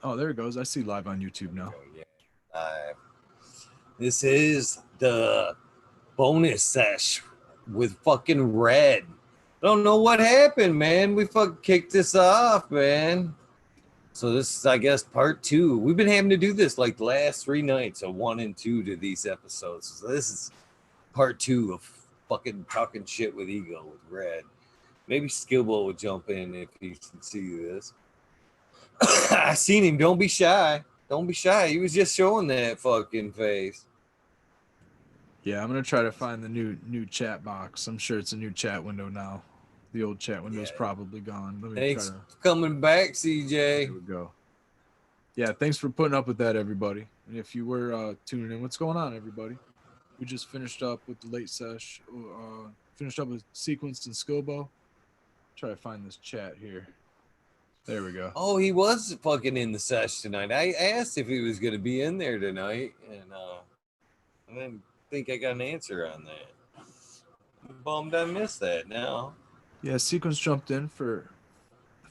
Oh, there it goes. I see live on YouTube now. Yeah. This is the bonus sesh with fucking Red. I don't know what happened, man. We fucking kicked this off, man. So this is, I guess, part 2. We've been having to do this like the last 3 nights, so 1 and 2 to these episodes. So this is part 2 of fucking talking shit with Eagle with Red. Maybe Skillbo will jump in if he can see this. I seen him. Don't be shy. Don't be shy. He was just showing that fucking face. Yeah, I'm gonna try to find the new chat box. I'm sure it's a new chat window now. The old chat window's probably gone. Let me Thanks try to. for coming back, CJ. There we go. Yeah, thanks for putting up with that, everybody. And if you were tuning in, what's going on, everybody? We just finished up with the late sesh. Finished up with Sequenced and Skillbo. Try to find this chat here. There we go. Oh, he was fucking in the sesh tonight. I asked if he was going to be in there tonight, and I didn't think I got an answer on that. I'm bummed I missed that now. Yeah, Sequence jumped in for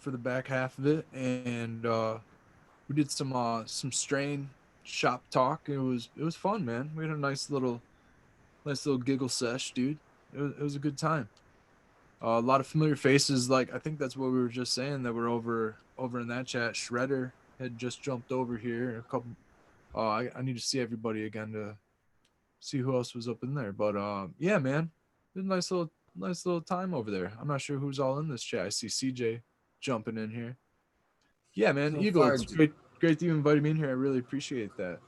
the back half of it, and we did some strain shop talk. It was fun, man. We had a nice little giggle sesh, dude. It was a good time. A lot of familiar faces. Like I think that's what we were just saying that we're over in that chat. Shredder had just jumped over here. A couple. I need to see everybody again to see who else was up in there. But yeah, man, it was a nice little time over there. I'm not sure who's all in this chat. I see CJ jumping in here. Yeah, man, So Eagle, far, it's great that you invited me in here. I really appreciate that.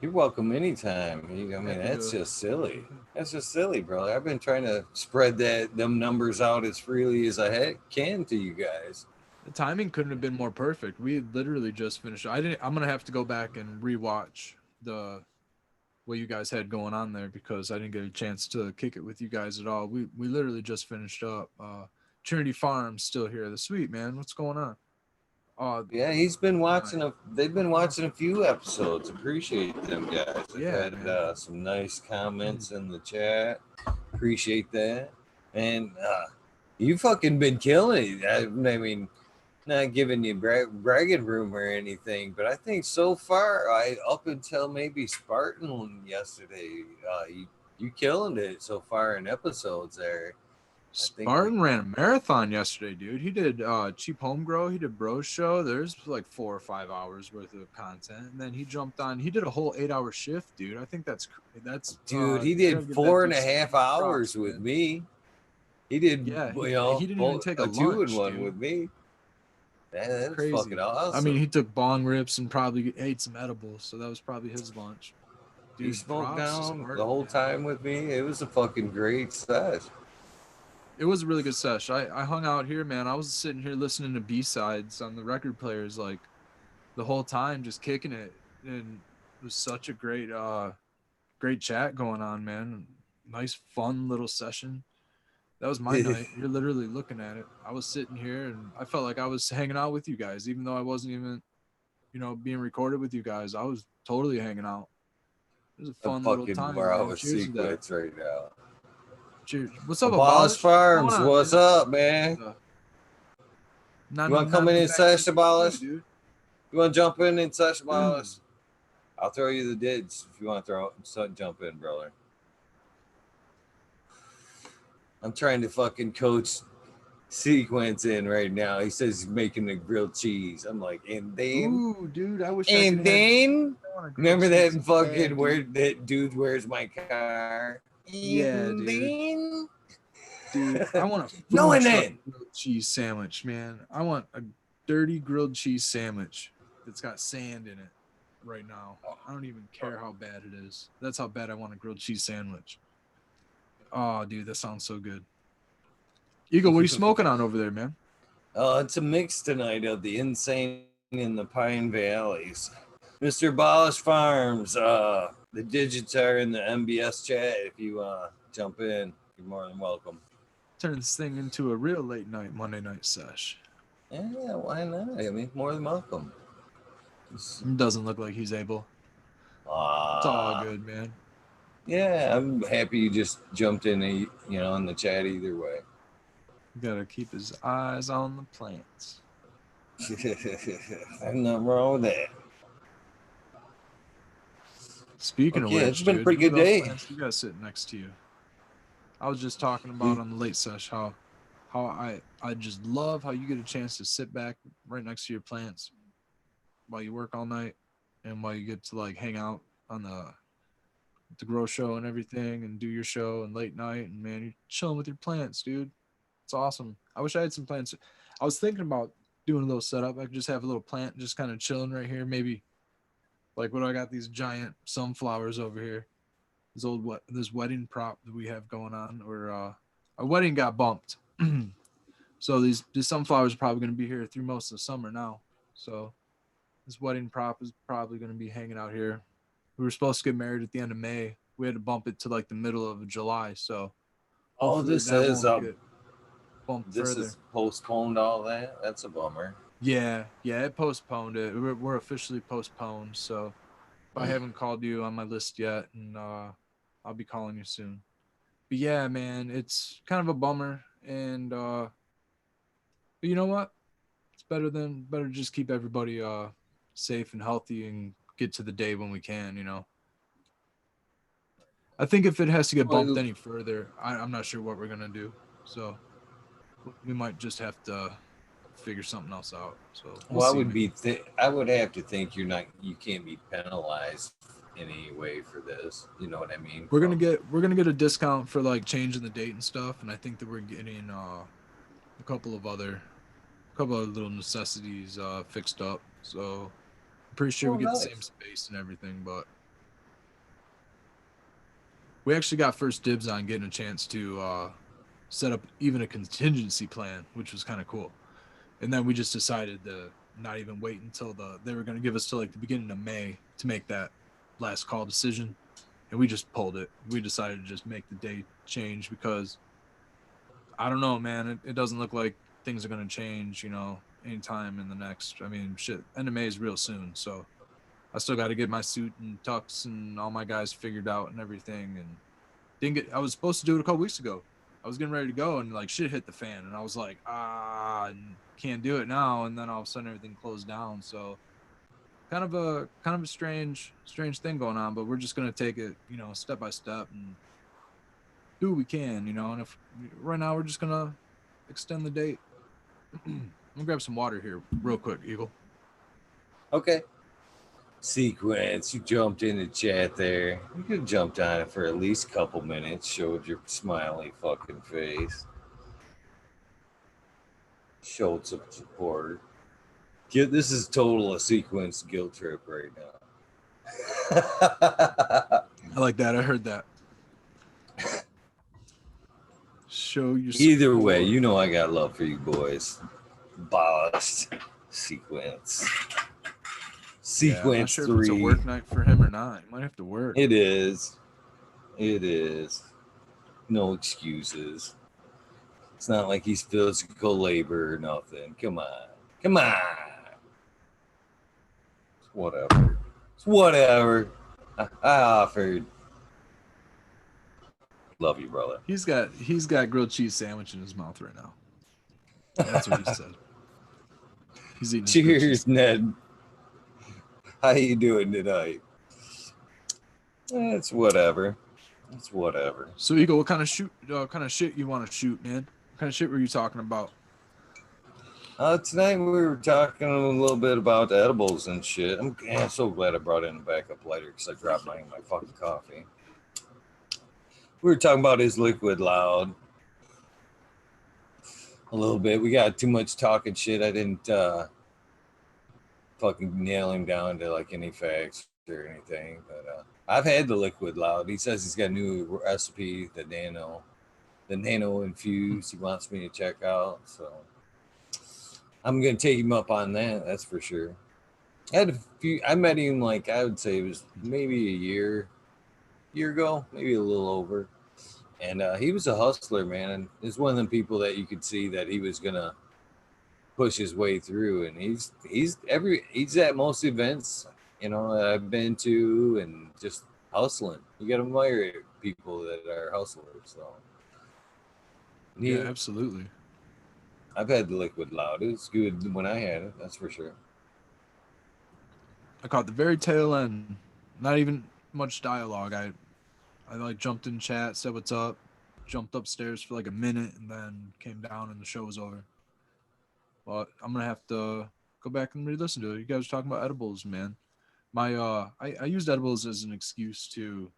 you're welcome anytime. I mean, Happy that's to. just silly. That's just silly, brother. I've been trying to spread them numbers out as freely as I can to you guys. The timing couldn't have been more perfect. We had literally just finished. I'm gonna have to go back and rewatch the what you guys had going on there because I didn't get a chance to kick it with you guys at all. We literally just finished up. Trinity Farms still here. The sweet man. What's going on? Yeah, he's been watching they've been watching a few episodes. Appreciate them guys. I've Yeah, had man. some nice comments in the chat. Appreciate that. And you fucking been killing it. I mean, not giving you bragging room or anything, but I think so far, up until maybe Spartan yesterday, you killing it so far in episodes there. Spartan ran a marathon yesterday, dude. He did Cheap Home Grow. He did Bros Show. There's like 4 or 5 hours worth of content, and then he jumped on. He did a whole 8-hour shift, dude. I think that's dude. He I did gotta give that four and dude a some half props, hours with man. me. He did, Yeah, you he know, didn't even take a a 2 and lunch, 1 dude. with me. That's fucking Crazy. I mean, awesome. he took bong rips and probably ate some edibles, so that was probably his lunch. He Dude, smoked props to down the Spartan, whole man. time with me. It was a fucking great set. It was a really good sesh. I hung out here, man. I was sitting here listening to B-sides on the record players like the whole time, just kicking it. And it was such a great chat going on, man. Nice fun little session. That was my night. You're literally looking at it. I was sitting here and I felt like I was hanging out with you guys, even though I wasn't even, being recorded with you guys. I was totally hanging out. It was a I'm fun little fucking time, more out man. with Cheers to that. sequence right now. Cheers. What's up, Abolish Abolish? What's going Farms, on, what's man? up, man? You want to come in and sesh Abolish? Dude. You want to jump in and sesh Mm. Abolish? I'll throw you the dids if you want to jump in, brother. I'm trying to fucking coach sequence in right now. He says he's making the grilled cheese. I'm like, and then, Ooh, dude, I wish I could and have. then, I want a grilled remember cheese that so fucking bad, where dude. that dude, where's my car? Yeah, And dude. then, Dude, I want a no, food and truck then. grilled cheese sandwich, man. I want a dirty grilled cheese sandwich that's got sand in it right now. I don't even care how bad it is. That's how bad I want a grilled cheese sandwich. Oh, dude, that sounds so good. Eagle, what are you smoking on over there, man? It's a mix tonight of the insane in the Pine Valleys. Mr. Abolish Farms, the digits are in the MBS chat. If you jump in, you're more than welcome. Turn this thing into a real late night Monday night sesh. Yeah, why not? I mean, more than welcome. It doesn't look like he's able. It's all good, man. Yeah, I'm happy you just jumped in, in the chat either way. You gotta keep his eyes on the plants. There's nothing wrong with that. Speaking of Okay, it's which, been a dude, pretty who good else day. plans you got sitting next to you? I was just talking about Dude, on the late sesh how I just love how you get a chance to sit back right next to your plants while you work all night and while you get to like hang out on the grow show and everything and do your show and late night and man, you're chilling with your plants, dude. It's awesome. I wish I had some plants. I was thinking about doing a little setup. I could just have a little plant just kind of chilling right here. Maybe like what I got these giant sunflowers over here. This wedding prop that we have going on, or our wedding got bumped. So these sunflowers are probably going to be here through most of the summer now. So this wedding prop is probably going to be hanging out here. We were supposed to get married at the end of May. We had to bump it to like the middle of July. So oh, hopefully that won't get bumped this further. is postponed all that. That's a bummer. Yeah, it postponed it. We're officially postponed. So if I haven't called you on my list yet, and I'll be calling you soon. But yeah, man, it's kind of a bummer. And but you know what? It's better to just keep everybody safe and healthy and get to the day when we can. I think if it has to get bumped Well, any further, I'm not sure what we're gonna do. So we might just have to figure something else out. So we'll well, see, man. I would have to think you can't be penalized in any way for this. You know what I mean? From We're gonna get a discount for like changing the date and stuff, and I think that we're getting a couple of little necessities fixed up. So I'm pretty sure oh, we get the same nice. space and everything, but we actually got first dibs on getting a chance to set up even a contingency plan, which was kind of cool. And then we just decided to not even wait until they were going to give us till like the beginning of May to make that last call decision, and we just pulled it. We decided to just make the date change because I don't know, man. It doesn't look like things are going to change, anytime in the next. I mean, shit, end of May is real soon, so I still got to get my suit and tux and all my guys figured out and everything. And didn't get. I was supposed to do it a couple weeks ago. I was getting ready to go, and like shit hit the fan, and I was like, can't do it now. And then all of a sudden, everything closed down. So kind of a strange thing going on. But we're just gonna take it, step by step and do what we can, And if right now we're just gonna extend the date. I'm gonna grab some water here, real quick, Eagle. Okay. Sequence, you jumped in the chat there. You could have jumped on it for at least a couple minutes, showed your smiley fucking face, showed some support. This is total a sequence guilt trip right now. I like that. I heard that. Show your Either way, support. you know I got love for you boys. Boss sequence. Yeah, I'm not Sequence sure if it's a 3. work night for him or not. He might have to work. It is. It is. No excuses. It's not like he's physical labor or nothing. Come on. Come on. It's whatever. It's whatever. I offered. Love you, brother. He's got grilled cheese sandwich in his mouth right now. That's what he said. He's eating his grilled cheese. Cheers, Ned. How you doing tonight? It's whatever. It's whatever. So Eagle, what kind of shit you want to shoot, man? What kind of shit were you talking about? Tonight we were talking a little bit about edibles and shit. I'm so glad I brought in a backup lighter because I dropped mine in my fucking coffee. We were talking about his liquid loud a little bit. We got too much talking shit. I didn't fucking nail him down to like any facts or anything. But I've had the liquid loud. He says he's got a new recipe, the nano infused. He wants me to check out. So I'm gonna take him up on that. That's for sure. I met him like I would say it was maybe a year ago, maybe a little over. And he was a hustler, man. And he's one of them people that you could see that he was gonna push his way through. And he's at most events, that I've been to, and just hustling. You gotta admire people that are hustlers. So Yeah, he, absolutely. I've had the liquid loud. It's good when I had it. That's for sure. I caught the very tail end. Not even much dialogue. I like jumped in chat, said what's up, jumped upstairs for like a minute, and then came down and the show was over. But I'm gonna have to go back and re-listen to it. You guys were talking about edibles, man. I used edibles as an excuse to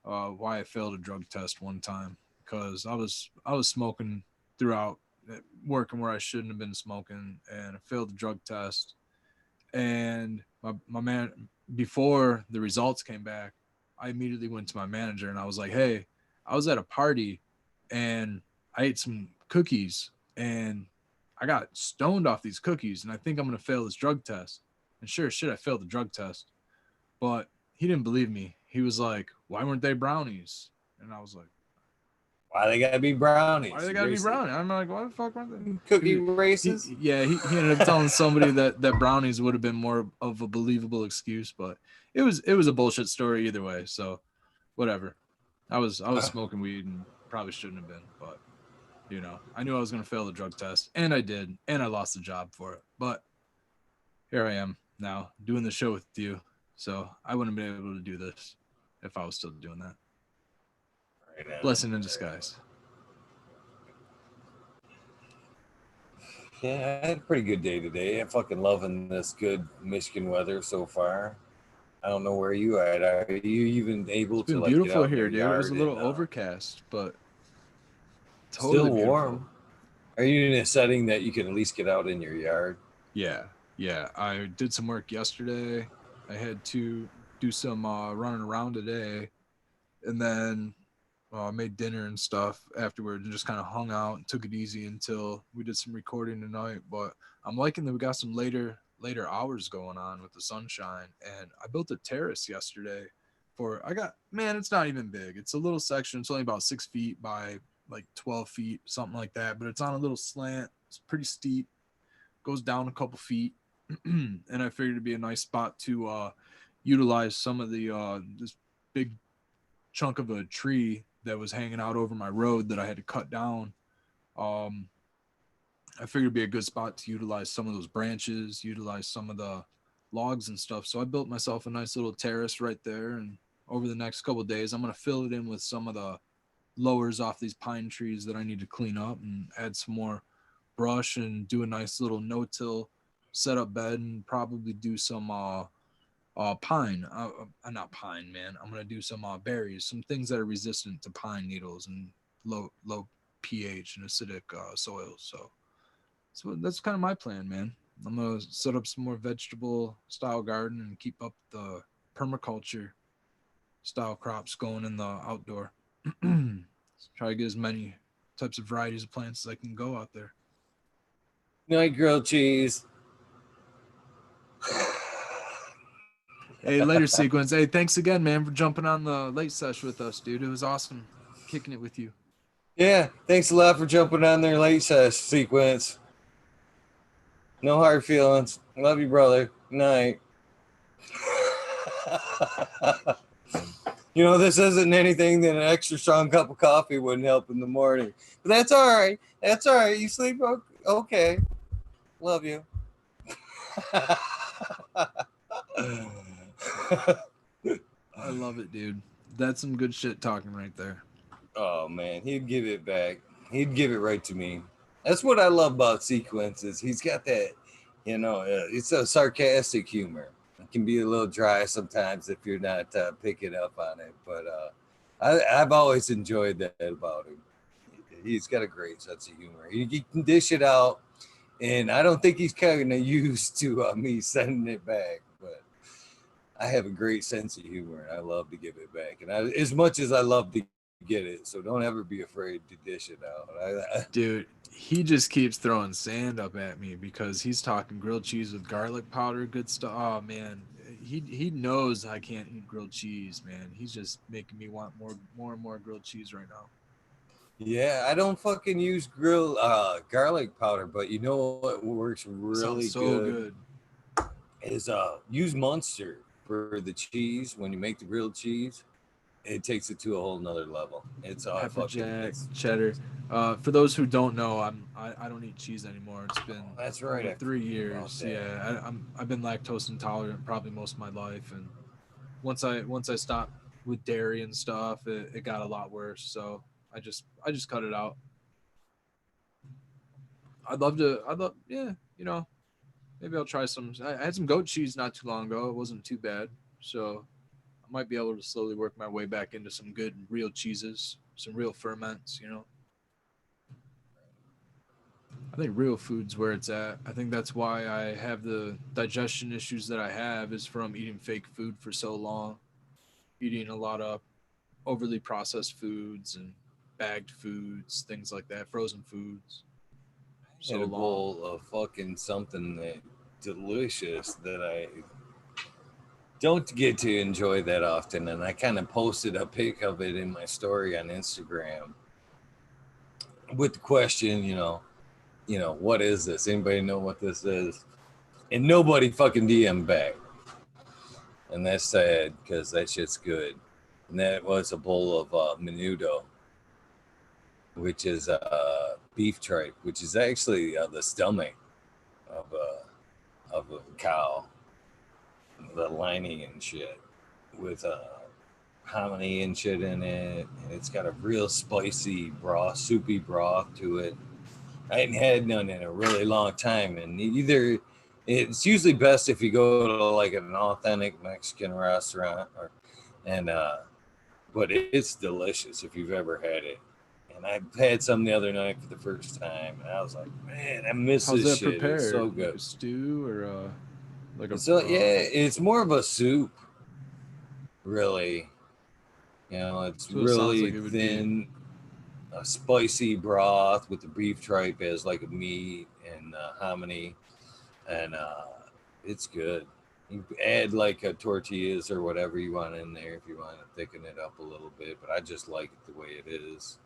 why I failed a drug test one time because I was smoking throughout working where I shouldn't have been smoking, and I failed the drug test. And my man, before the results came back, I immediately went to my manager and I was like, "Hey, I was at a party and I ate some cookies and I got stoned off these cookies and I think I'm gonna fail this drug test." And sure as shit, I failed the drug test. But he didn't believe me. He was like, "Why weren't they brownies?" And I was like, Why they gotta be "Why brownies? do they gotta be brownies?" I'm like, "Why the fuck weren't they?" Cookie He, races? he ended up telling somebody that brownies would have been more of a believable excuse, but it was a bullshit story either way. So whatever. I was smoking weed and probably shouldn't have been, but I knew I was gonna fail the drug test, and I did, and I lost the job for it. But here I am now doing the show with you, so I wouldn't have been able to do this if I was still doing that. Right now. Blessing in disguise. Yeah, I had a pretty good day today. I'm fucking loving this good Michigan weather so far. I don't know where you at. Are you even able It's to been like get out beautiful in your here, dude. It yard was a and little overcast, but still totally warm? beautiful. Are you in a setting that you can at least get out in your yard? Yeah, yeah. I did some work yesterday. I had to do some running around today, and then made dinner and stuff afterwards, and just kind of hung out and took it easy until we did some recording tonight. But I'm liking that we got some later hours going on with the sunshine, and I built a terrace yesterday. For I got man, it's not even big. It's a little section. It's only about 6 feet by like 12 feet, something like that. But it's on a little slant. It's pretty steep, goes down a couple feet, and I figured it'd be a nice spot to utilize some of the this big chunk of a tree that was hanging out over my road that I had to cut down. Um, I figured it'd be a good spot to utilize some of those branches, utilize some of the logs and stuff. So I built myself a nice little terrace right there, and over the next couple of days, I'm gonna fill it in with some of the lowers off these pine trees that I need to clean up and add some more brush and do a nice little no-till setup bed and probably do some pine not pine, man. I'm gonna do some berries, some things that are resistant to pine needles and low pH and acidic soils. So that's kind of my plan, man. I'm gonna set up some more vegetable style garden and keep up the permaculture style crops going in the outdoor. Try to get as many types of varieties of plants as I can go out there. Night grilled cheese. Hey, later sequence. Hey, thanks again, man, for jumping on the late sesh with us, dude. It was awesome kicking it with you. Yeah, thanks a lot for jumping on their late sequence. No hard feelings. Love you, brother. Night. This isn't anything that an extra strong cup of coffee wouldn't help in the morning. But that's all right. That's all right. You sleep okay. Love you. I love it, dude. That's some good shit talking right there. Oh man, he'd give it back. He'd give it right to me. That's what I love about sequences. He's got that, it's a sarcastic humor. It can be a little dry sometimes if you're not picking up on it, but I've always enjoyed that about him. He's got a great sense of humor. He can dish it out, and I don't think he's kind of used to me sending it back, but I have a great sense of humor, and I love to give it back. And as much as I love to get it, so don't ever be afraid to dish it out. Dude, he just keeps throwing sand up at me because he's talking grilled cheese with garlic powder, good stuff. Oh man, he knows I can't eat grilled cheese, man. He's just making me want more and more grilled cheese right now. Yeah, I don't fucking use grill garlic powder, but you know what works really Sounds so good good. is use Munster for the cheese when you make the grilled cheese. it takes it to a whole nother level. It's all Pepper fucking. jack, It's cheddar. For those who don't know, I don't eat cheese anymore. It's been that's right. over I 3 years. about that. Yeah, I've been lactose intolerant probably most of my life, and once I stopped with dairy and stuff, it got a lot worse. So I just cut it out. I'd love yeah, maybe I'll try some. I had some goat cheese not too long ago. It wasn't too bad. So I might be able to slowly work my way back into some good real cheeses, some real ferments. I think real food's where it's at. I think that's why I have the digestion issues that I have is from eating fake food for so long, eating a lot of overly processed foods and bagged foods, things like that, frozen foods I had so a long. bowl of fucking something that delicious that I don't get to enjoy that often, and I kind of posted a pic of it in my story on Instagram with the question, what is this? Anybody know what this is? And nobody fucking DM back, and that's sad because that shit's good. And that was a bowl of menudo, which is beef tripe, which is actually the stomach of a cow, the lining and shit, with hominy and shit in it. And it's got a real spicy broth, soupy broth to it. I hadn't had none in a really long time, and either it's usually best if you go to like an authentic Mexican restaurant, and but it's delicious if you've ever had it. And I had some the other night for the first time, and I was like, man, I miss How's this that shit. It's so prepared? Like good. a stew or like a So yeah, it's more of a soup, really. It's that's what it sounds really like it would be. thin, a spicy broth with the beef tripe as like a meat and hominy, and it's good. You add like tortillas or whatever you want in there if you want to thicken it up a little bit, but I just like it the way it is.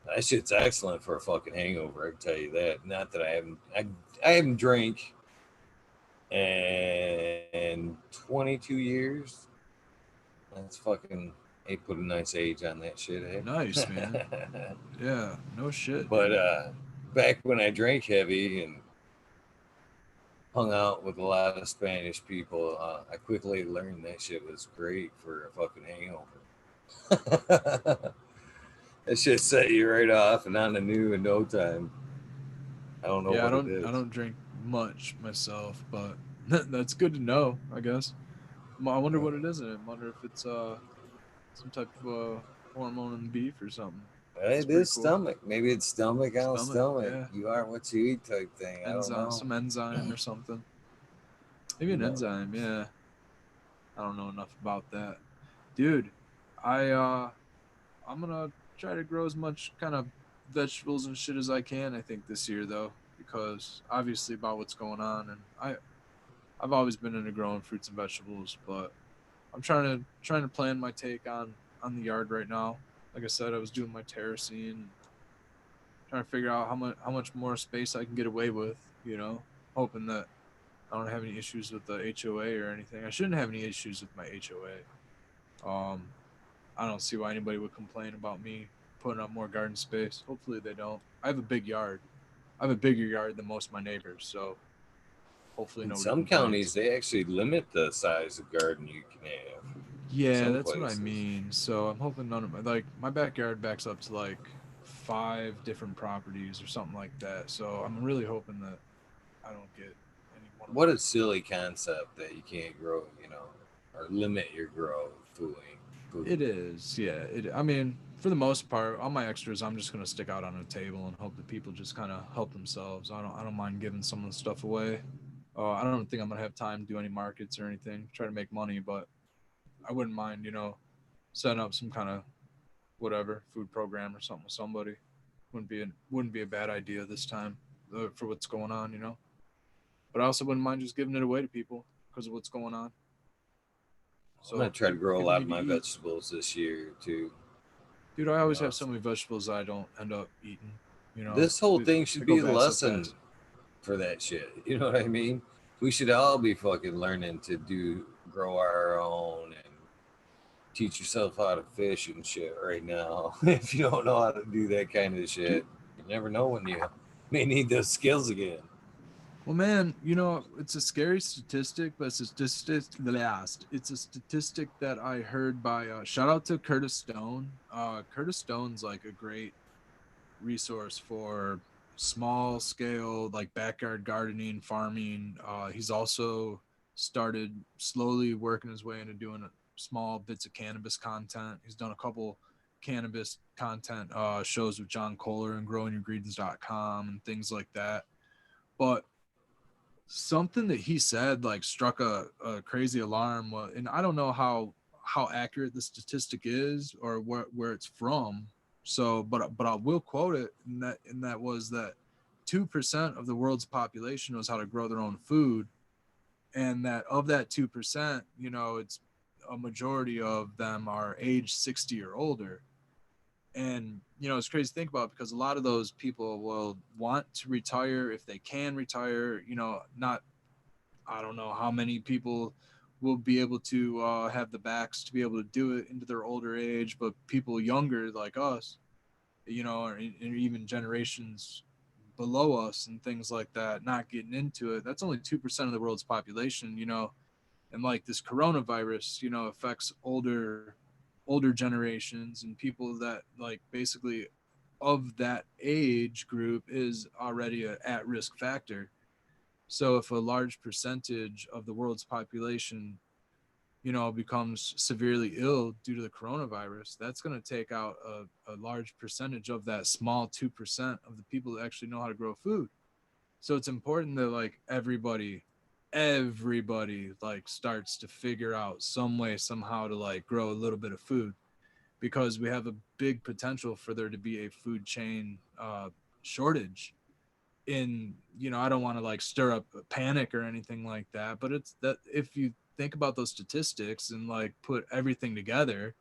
That shit's excellent for a fucking hangover. I can tell you that. Not that I haven't drank in 22 years. That's fucking. They put a nice age on that shit, Nice, man. eh? Yeah, no shit, But dude. back when I drank heavy and hung out with a lot of Spanish people, I quickly learned that shit was great for a fucking hangover. That shit set you right off and on the new in no time. I don't know Yeah, what it I is. don't drink much myself, but that's good to know, I guess. I wonder what it is in it. I wonder if it's some type of hormone in the beef or something. That's It pretty is cool. stomach. Maybe it's stomach on Stomach, stomach. yeah. You are what you eat type thing. I don't Enzyme, know. some enzyme or something. Maybe an No. enzyme, yeah. I don't know enough about that. Dude, I'm gonna try to grow as much kind of vegetables and shit as I can, I think, this year though, because obviously about what's going on and I've always been into growing fruits and vegetables, but I'm trying to plan my take on the yard right now. Like I said, I was doing my terracing and trying to figure out how much more space I can get away with, hoping that I don't have any issues with the HOA or anything. I shouldn't have any issues with my HOA. I don't see why anybody would complain about me putting up more garden space. Hopefully they don't. I have a big yard. I have a bigger yard than most of my neighbors, so hopefully In nobody some counties, complains. they actually limit the size of garden you can have. Yeah, Some that's what I places. mean. So I'm hoping none of my backyard backs up to like 5 different properties or something like that. So I'm really hoping that I don't get any one of What my a silly concept that you can't grow, or limit your grow food. Food. It is, yeah. I mean, for the most part, all my extras, I'm just gonna stick out on a table and hope that people just kind of help themselves. I don't mind giving some of the stuff away. I don't think I'm gonna have time to do any markets or anything, try to make money, but I wouldn't mind, setting up some kind of whatever food program or something with somebody. Wouldn't be a bad idea this time for what's going on. But I also wouldn't mind just giving it away to people because of what's going on. I'm gonna So try to grow a people lot of need to my eat. vegetables this year too. Dude, I always have so So many vegetables I don't end up eating. this whole They, thing they should go be a bad so lesson fast. for that shit. You know what I mean? We should all be fucking learning to grow our own and teach yourself how to fish and shit right now. If you don't know how to do that kind of Dude, shit, you never know when you may need those skills again. well, man, it's a scary statistic, but it's a statistic that I heard by shout out to Curtis Stone. Curtis Stone's like a great resource for small scale like backyard gardening, farming. He's also started slowly working his way into doing small bits of cannabis content. He's done a couple cannabis content shows with John Kohler and growingyourgreens.com and things like that. But something that he said like struck a crazy alarm, and I don't know how accurate the statistic is or where it's from. So but I will quote it, and that was that 2% of the world's population knows how to grow their own food, and that of that 2%, it's a majority of them are age 60 or older. And it's crazy to think about because a lot of those people will want to retire if they can retire, not, I don't know how many people will be able to have the backs to be able to do it into their older age, but people younger like us, or even generations below us and things like that, not getting into it. That's only 2% of the world's population, and like this coronavirus, affects older generations and people that like basically of that age group is already a at risk factor. So if a large percentage of the world's population, becomes severely ill due to the coronavirus, that's going to take out a large percentage of that small 2% of the people that actually know how to grow food. So it's important that like everybody like starts to figure out some way, somehow to like grow a little bit of food because we have a big potential for there to be a food chain shortage in, I don't want to like stir up a panic or anything like that, but it's that if you think about those statistics and like put everything together,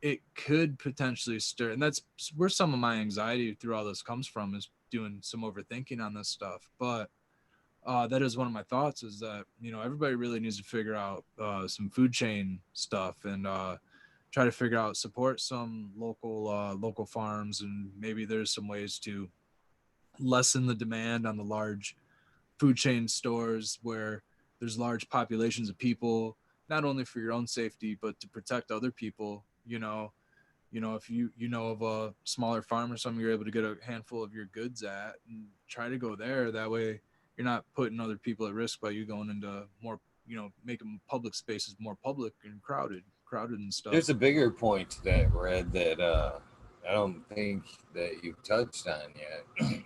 it could potentially stir. And that's where some of my anxiety through all this comes from, is doing some overthinking on this stuff. But that is one of my thoughts, is that everybody really needs to figure out some food chain stuff, and try to figure out, support some local farms, and maybe there's some ways to lessen the demand on the large food chain stores where there's large populations of people, not only for your own safety but to protect other people. If you know of a smaller farm or something you're able to get a handful of your goods at, and try to go there. That way you're not putting other people at risk by you going into more, making public spaces more public and crowded and stuff. There's a bigger point to that, Red, that I don't think that you've touched on yet,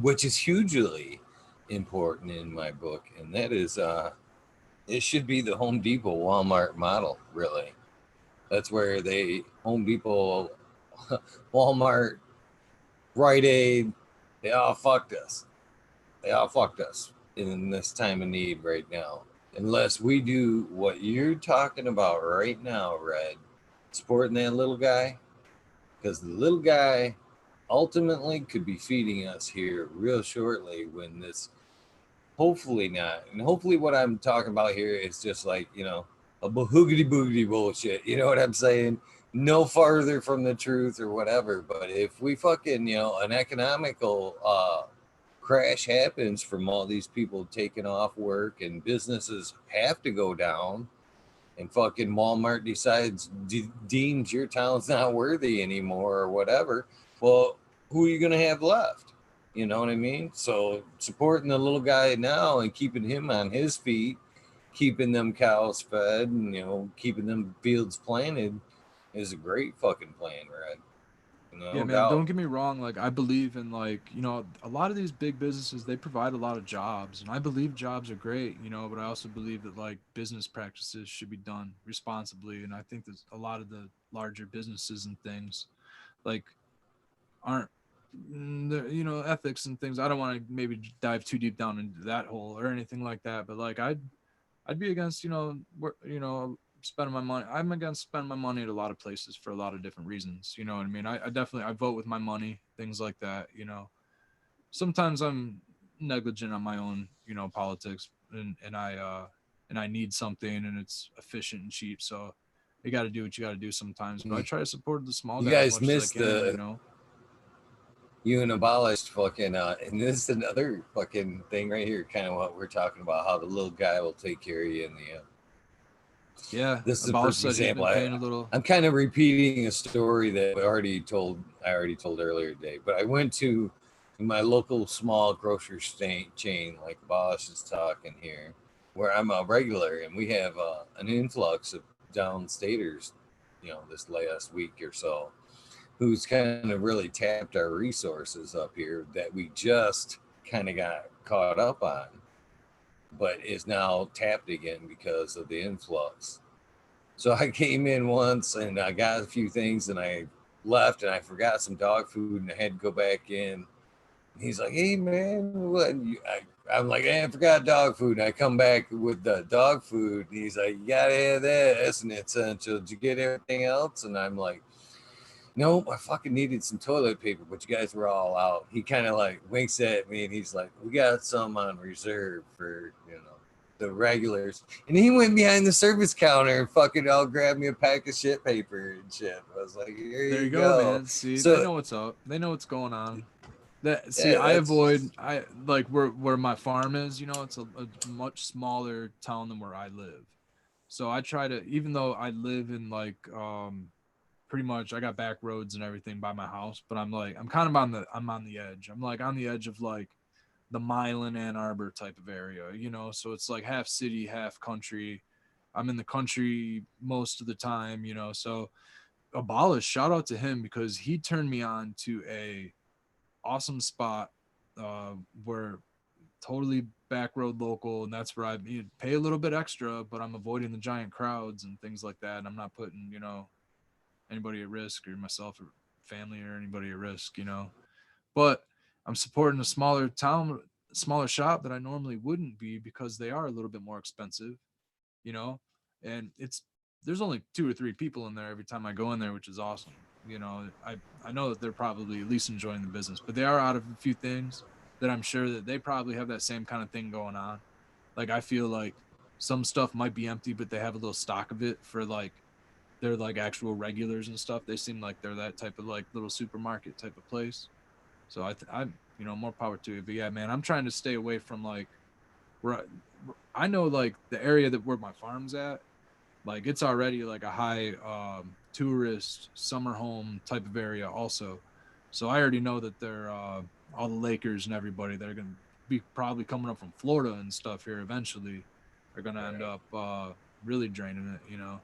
which is hugely important in my book, and that is it should be the Home Depot Walmart model, really. That's where Home Depot, Walmart, Rite Aid, they all fucked us. They all fucked us in this time of need right now. Unless we do what you're talking about right now, Red, supporting that little guy, because the little guy ultimately could be feeding us here real shortly when this, hopefully not. And hopefully what I'm talking about here is just like, a boogity boogity bullshit. You know what I'm saying? No farther from the truth or whatever. But if we fucking, an economical crash happens from all these people taking off work and businesses have to go down, and fucking Walmart decides, deems your town's not worthy anymore or whatever, well, who are you going to have left? You know what I mean? So supporting the little guy now and keeping him on his feet, keeping them cows fed, and keeping them fields planted is a great fucking plan, right? Yeah, No man, don't doubt. get me wrong. Like, I believe in, like, a lot of these big businesses, they provide a lot of jobs, and I believe jobs are great, but I also believe that like business practices should be done responsibly. And I think that a lot of the larger businesses and things like aren't, ethics and things. I don't want to maybe dive too deep down into that hole or anything like that, but like I'd be against, spending my money. I'm against spending my money at a lot of places for a lot of different reasons. You know what I mean? I definitely, I vote with my money, things like that. Sometimes I'm negligent on my own, politics, and I need something and it's efficient and cheap. So you got to do what you got to do sometimes. But I try to support the small You guy as guys much as I missed can, you the know. you and abolished fucking and this is another fucking thing right here, kind of what we're talking about, how the little guy will take care of you in the end. Yeah, This is a Abolish perfect said he's example. been paying a little. I'm kind of repeating a story that I already told earlier today, but I went to my local small grocery chain, like Bosch is talking here, where I'm a regular, and we have an influx of downstaters, this last week or so, who's kind of really tapped our resources up here that we just kind of got caught up on, but is now tapped again because of the influx. So I came in once and I got a few things and I left and I forgot some dog food and I had to go back in. He's like, "Hey man, I'm like, hey, I forgot dog food." And I come back with the dog food and he's like, "You gotta have this and it's essential. Did you get everything else?" And I'm like, "Nope, I fucking needed some toilet paper, but you guys were all out." He kind of like winks at me and he's like, "We got some on reserve for, the regulars." And he went behind the service counter and fucking all grabbed me a pack of shit paper and shit. I was like, "Here There you you go, go." man. See, they So, know what's up. They know what's going on. That see, yeah, I that's avoid I like where my farm is. You know, it's a much smaller town than where I live. So I try to, even though I live in like pretty much I got back roads and everything by my house, but I'm kind of I'm on the edge. I'm like on the edge of like the Milan Ann Arbor type of area, you know. So it's like half city, half country. I'm in the country most of the time, you know. So Abolish, shout out to him because he turned me on to a awesome spot where totally back road local, and that's where I pay a little bit extra, but I'm avoiding the giant crowds and things like that, and I'm not putting anybody at risk or myself or family or anybody at risk, you know. But I'm supporting a smaller town, smaller shop that I normally wouldn't be because they are a little bit more expensive, you know. And it's there's only two or three people in there every time I go in there, which is awesome. You know, I know that they're probably at least enjoying the business, but they are out of a few things that I'm sure that they probably have that same kind of thing going on. Like I feel like some stuff might be empty, but they have a little stock of it for like they're like actual regulars and stuff. They seem like they're that type of like little supermarket type of place. So I'm more power to it. But yeah, man, I'm trying to stay away from like where I know like the area that where my farm's at, like it's already like a high tourist summer home type of area also. So I already know that they're all the Lakers and everybody they're gonna be probably coming up from Florida and stuff here eventually are gonna end right. up really draining it, you know.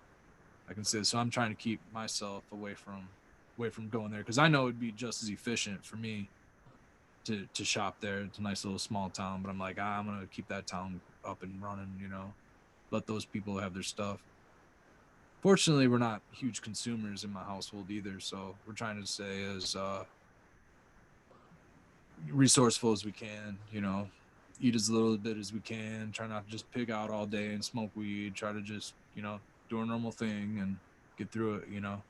I can say so. I'm trying to keep myself away from going there because I know it'd be just as efficient for me to shop there. It's a nice little small town, but I'm like, I'm gonna keep that town up and running. You know, let those people have their stuff. Fortunately, we're not huge consumers in my household either, so we're trying to stay as resourceful as we can. You know, eat as little bit as we can. Try not to just pig out all day and smoke weed. Try to just do a normal thing and get through it. You know,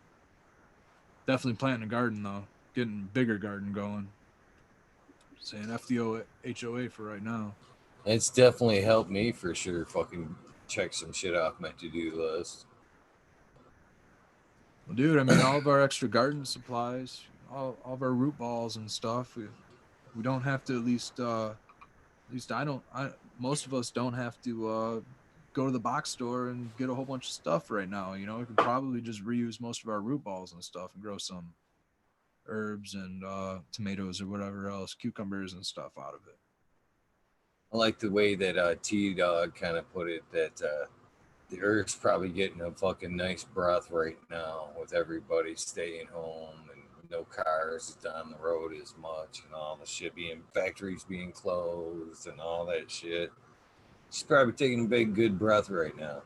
definitely planting a garden though, getting a bigger garden going. Saying FDO HOA for right now. it's definitely helped me for sure. Fucking check some shit off my to-do list. Well, dude, I mean, all of our extra garden supplies, all of our root balls and stuff, we don't have to at least I don't I most of us don't have to go to the box store and get a whole bunch of stuff right now. You know, we could probably just reuse most of our root balls and stuff and grow some herbs and tomatoes or whatever else, cucumbers and stuff out of it. I like the way that T Dog kind of put it that the Earth's probably getting a fucking nice breath right now with everybody staying home and no cars down the road as much and all the shit being factories being closed and all that shit. She's probably taking a big good breath right now.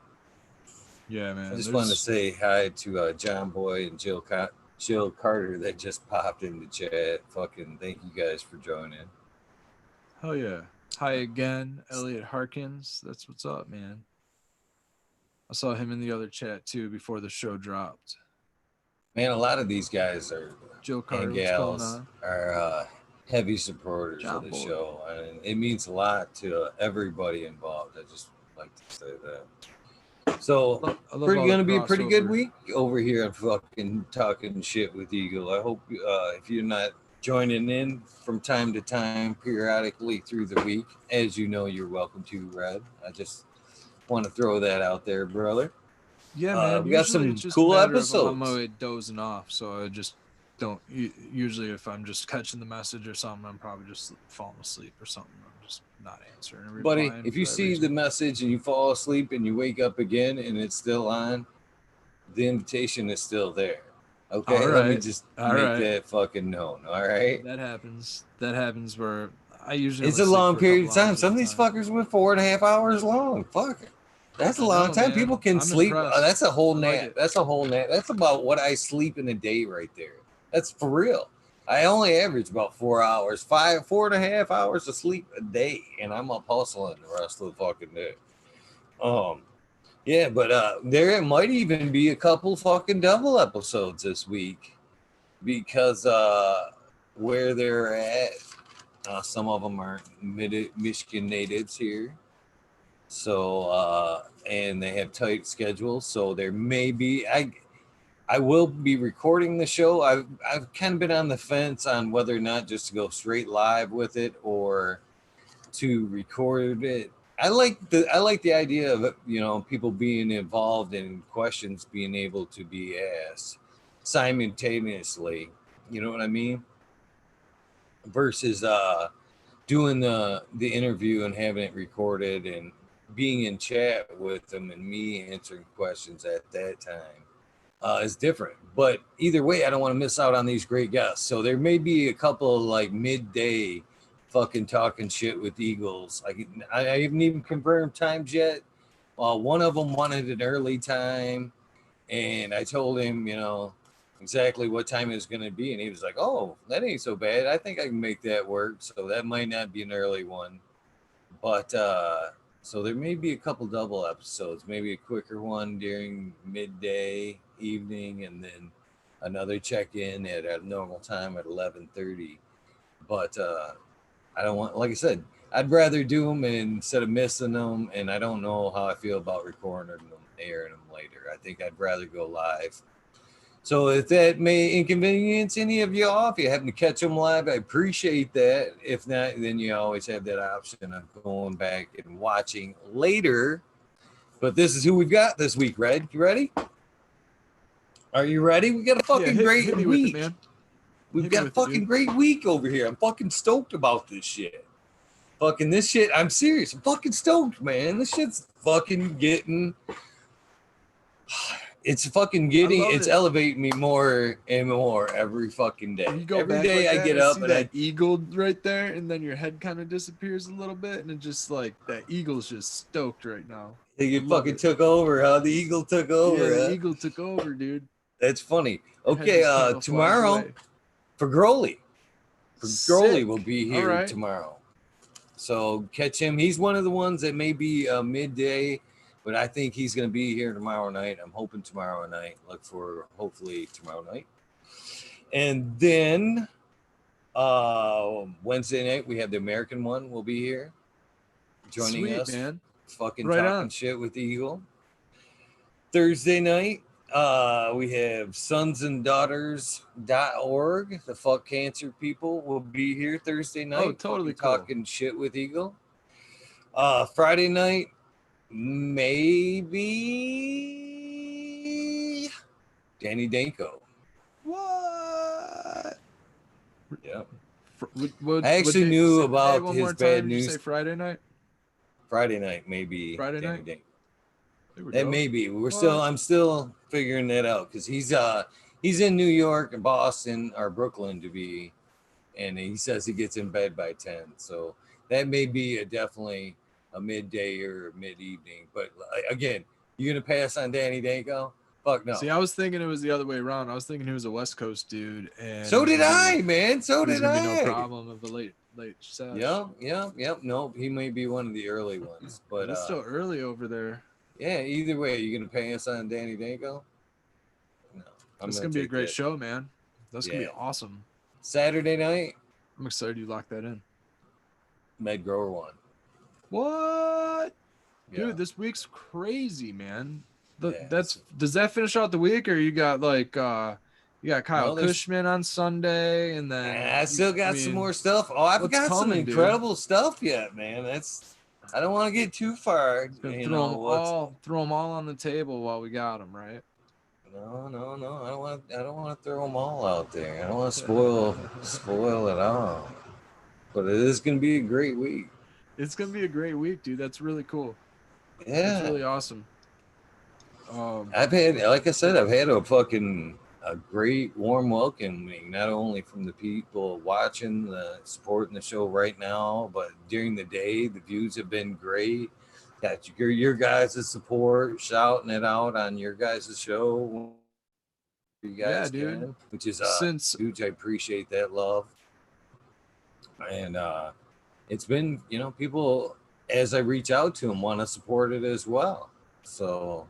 Yeah, I man. just wanted to There's say hi to John Boy and Jill Carter that just popped in the chat. Fucking thank you guys for joining. hell yeah. Hi again, Elliot Harkins. That's what's up, man. I saw him in the other chat too before the show dropped. Man, a lot of these guys are Jill and Carter, what's going gals on? are heavy supporters of John the Boy. show, and it means a lot to everybody involved. I just like to say that. So I love pretty all the gonna be a pretty good crossover. week over here on fucking talking shit with Eagle. I hope if you're not joining in from time to time, periodically through the week, as you know, you're welcome to, Red. I just want to throw that out there, brother. Yeah, man. We got Usually it's some just a cool matter of I'm episodes. always dozing off, so I just don't. Usually, if I'm just catching the message or something, I'm probably just falling asleep or something. I'm just not answering and Buddy, replying if for you that see the reason. message and you fall asleep and you wake up again and it's still on, the invitation is still there. All Okay, let me right, just all make right. that fucking known. All right. That happens. That happens where I usually It's only a sleep long for a period couple of time. hours at Some a of these time. fuckers went 4.5 hours long. Fuck it. That's a I long know, time. People man. can I'm sleep. impressed. That's a whole I like nap. it. That's a whole nap. That's about what I sleep in a day right there. That's for real. I only average about 4 hours, 4.5 hours of sleep a day, and I'm up hustling the rest of the fucking day. Um, yeah, but there might even be a couple fucking double episodes this week because where they're at, some of them are Michigan natives here. So and they have tight schedules. So there may be I will be recording the show. I've kind of been on the fence on whether or not just to go straight live with it or to record it. I like the idea of people being involved and questions being able to be asked simultaneously. You know what I mean? Versus doing the interview and having it recorded and being in chat with them and me answering questions at that time is different. But either way, I don't want to miss out on these great guests. So there may be a couple of like midday fucking talking shit with Eagles. I haven't even confirmed times yet. One of them wanted an early time, and I told him, exactly what time it was going to be, and he was like, "Oh, that ain't so bad. I think I can make that work." So that might not be an early one, but so there may be a couple double episodes, maybe a quicker one during midday, evening, and then another check-in at a normal time at 11:30. But I don't want, like I said, I'd rather do them instead of missing them, and I don't know how I feel about recording them, airing them later. I think I'd rather go live. So if that may inconvenience any of y'all, if you happen to catch them live, I appreciate that. If not, then you always have that option of going back and watching later. But this is who we've got this week, Red. You ready? Are you ready? We got a Yeah, fucking great hit me with it, week. man. We've Hit me got a with it, fucking dude. great week over here. I'm fucking stoked about this shit. Fucking this shit. I'm serious. I'm fucking stoked, man. This shit's fucking getting. It's fucking I getting. love It's it. elevating me more and more every fucking When day. you go Every back day like I that get and I up see and that I. eagle right there, and then your head kind of disappears a little bit, and it just like that eagle's just stoked right now. I You love fucking it. took over, huh? The eagle took Yeah, over, the huh? eagle took over, dude. That's funny. Your head Okay, just camouflaged tomorrow away. for Growly. For Growly will Sick. be All here right. tomorrow. So catch him. He's one of the ones that may be midday, but I think he's going to be here tomorrow night. I'm hoping tomorrow night. Look for hopefully tomorrow night. And then Wednesday night, we have the American one will be here joining Sweet, us. man. Fucking Right talking on. shit with Eagle. Thursday night, we have sonsanddaughters.org. The fuck cancer people will be here Thursday Oh, night, fucking totally cool. talking shit with Eagle. Friday night, maybe Danny Danko. What? Yep. What I what actually day? knew Say the day about one his more bad time. Did you say news. Friday night? Friday night, maybe Friday Danny night? Danko. Super That dope. may be. What? I'm still figuring that out because he's in New York and Boston or Brooklyn to be, and he says he gets in bed by 10. So that may be definitely a midday or mid evening. But again, you gonna pass on Danny Danko? Fuck no. See, I was thinking it was the other way around. I was thinking he was a West Coast dude, and So did I, man. So he was did gonna be no I. problem of the late sesh. Yep. No, he may be one of the early ones, But but it's still early over there. yeah. Either way, you gonna pass on Danny Danko? No, I'm That's gonna gonna be a take great that. show, man. That's gonna be Yeah. awesome. Saturday night, I'm excited you locked that in. Med Grower one. What? Yeah. Dude, this week's crazy, man. Yeah. That's does that finish out the week, or you got like you got Kyle No, there's Cushman on Sunday, and then I still I got some mean, more stuff. Oh, I've what's got some coming, dude? incredible stuff yet, man. That's I don't want to get too far. Just gonna throw them all on the table while we got them, right? No. I don't want to throw them all out there. I don't want to spoil it all. But it is going to be a great week. It's gonna be a great week, dude. That's really cool. That's Yeah. really awesome. Um, I've had, like I said, I've had a great warm welcoming, not only from the people watching, supporting the show right now, but during the day, the views have been great. Got your guys' support, shouting it out on your guys' show, you yeah, guys dude. can, which is Since huge. I appreciate that love, and it's been, people as I reach out to them want to support it as well. So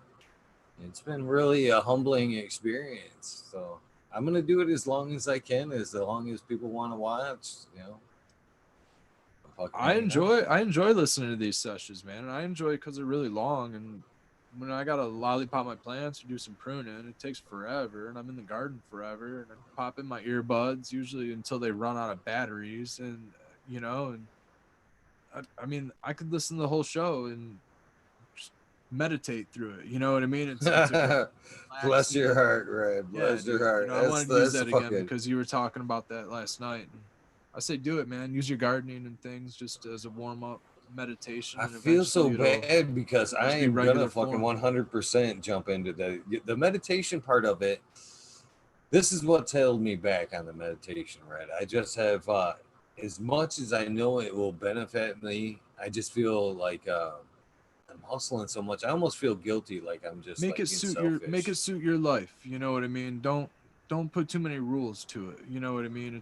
it's been really a humbling experience. So I'm gonna do it as long as I can, as long as people want to watch. I'm fucking hanging out. I enjoy listening to these sessions, man, and I enjoy because they're really long. And when I gotta lollipop my plants or do some pruning, it takes forever, and I'm in the garden forever, and I pop in my earbuds usually until they run out of batteries, and and I mean, I could listen to the whole show and just meditate through it. You know what I mean? It's a good Bless your relaxing. heart, Red. Yeah, Bless your dude. heart. I wanted to use That's the that again fucking. because you were talking about that last night, and I say do it, man. Use your gardening and things just as a warm up meditation, I and feel so eventually bad because it'll I just be am gonna regular fucking form. 100% jump into the meditation part of it. This is what's held me back on the meditation, Red. I just have, as much as I know it will benefit me, I just feel like I'm hustling so much. I almost feel guilty, like I'm just like being Make it selfish. suit your life. You know what I mean? Don't put too many rules to it. You know what I mean?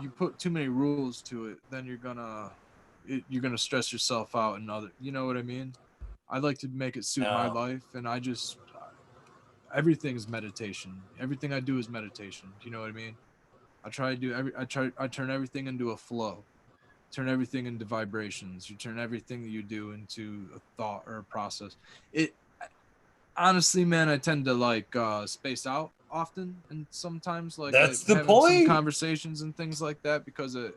You put too many rules to it, then you're gonna stress yourself out and other. You know what I mean? I like to make it suit my Now, life, and I just everything is meditation. Everything I do is meditation. Do you know what I mean? I turn everything into a flow. Turn everything into vibrations. You turn everything that you do into a thought or a process. It honestly, man, I tend to like space out often, and sometimes like that's the having some point. conversations and things like that, because it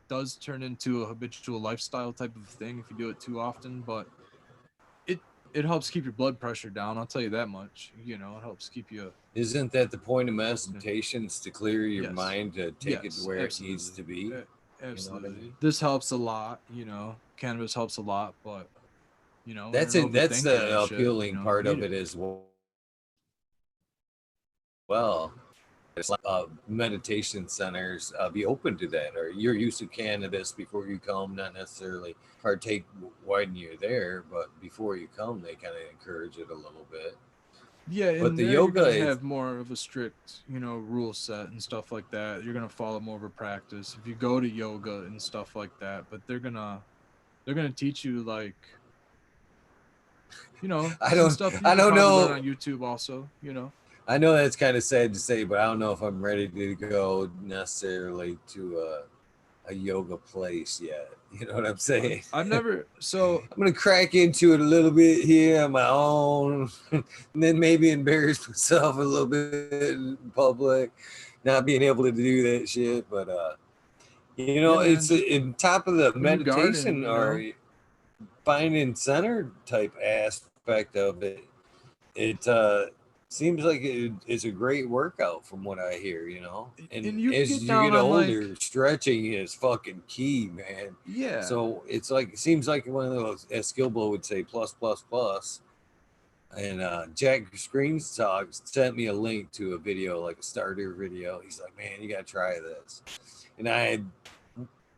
does turn into a habitual lifestyle type of thing if you do it too often. But it it helps keep your blood pressure down. I'll tell you that much. It helps keep you Isn't that the point of focused. meditation? Is to clear your Yes. mind, to take it to Yes, where it needs absolutely. to be. You know what I Absolutely. mean? This helps a lot, Cannabis helps a lot, but you're That's an it. That's overthinker and the shit, appealing you part need of it. it as well. It's like meditation centers be open to that, or you're used to cannabis before you come, not necessarily partake when you're there, but before you come, they kind of encourage it a little bit. Yeah, But in the there you're yoga gonna is have more of a strict, rule set and stuff like that. You're gonna follow more of a practice if you go to yoga and stuff like that. But they're gonna teach you like, some stuff you I could don't probably learn know. on YouTube also. I know that's kind of sad to say, but I don't know if I'm ready to go necessarily to a yoga place yet. You know what I'm saying? I've never so I'm gonna crack into it a little bit here on my own, and then maybe embarrass myself a little bit in public, not being able to do that shit. But yeah, it's man, just in top of the when you meditation garden. or finding center type aspect of it. It seems like it's a great workout from what I hear. And And you can as get you down get on like, older, stretching is fucking key, man. yeah. So it's like it seems like one of those, as Skillbo would say, plus plus plus. And Jack Screenstalk sent me a link to a video, like a starter video. He's like, man, you gotta try this. And I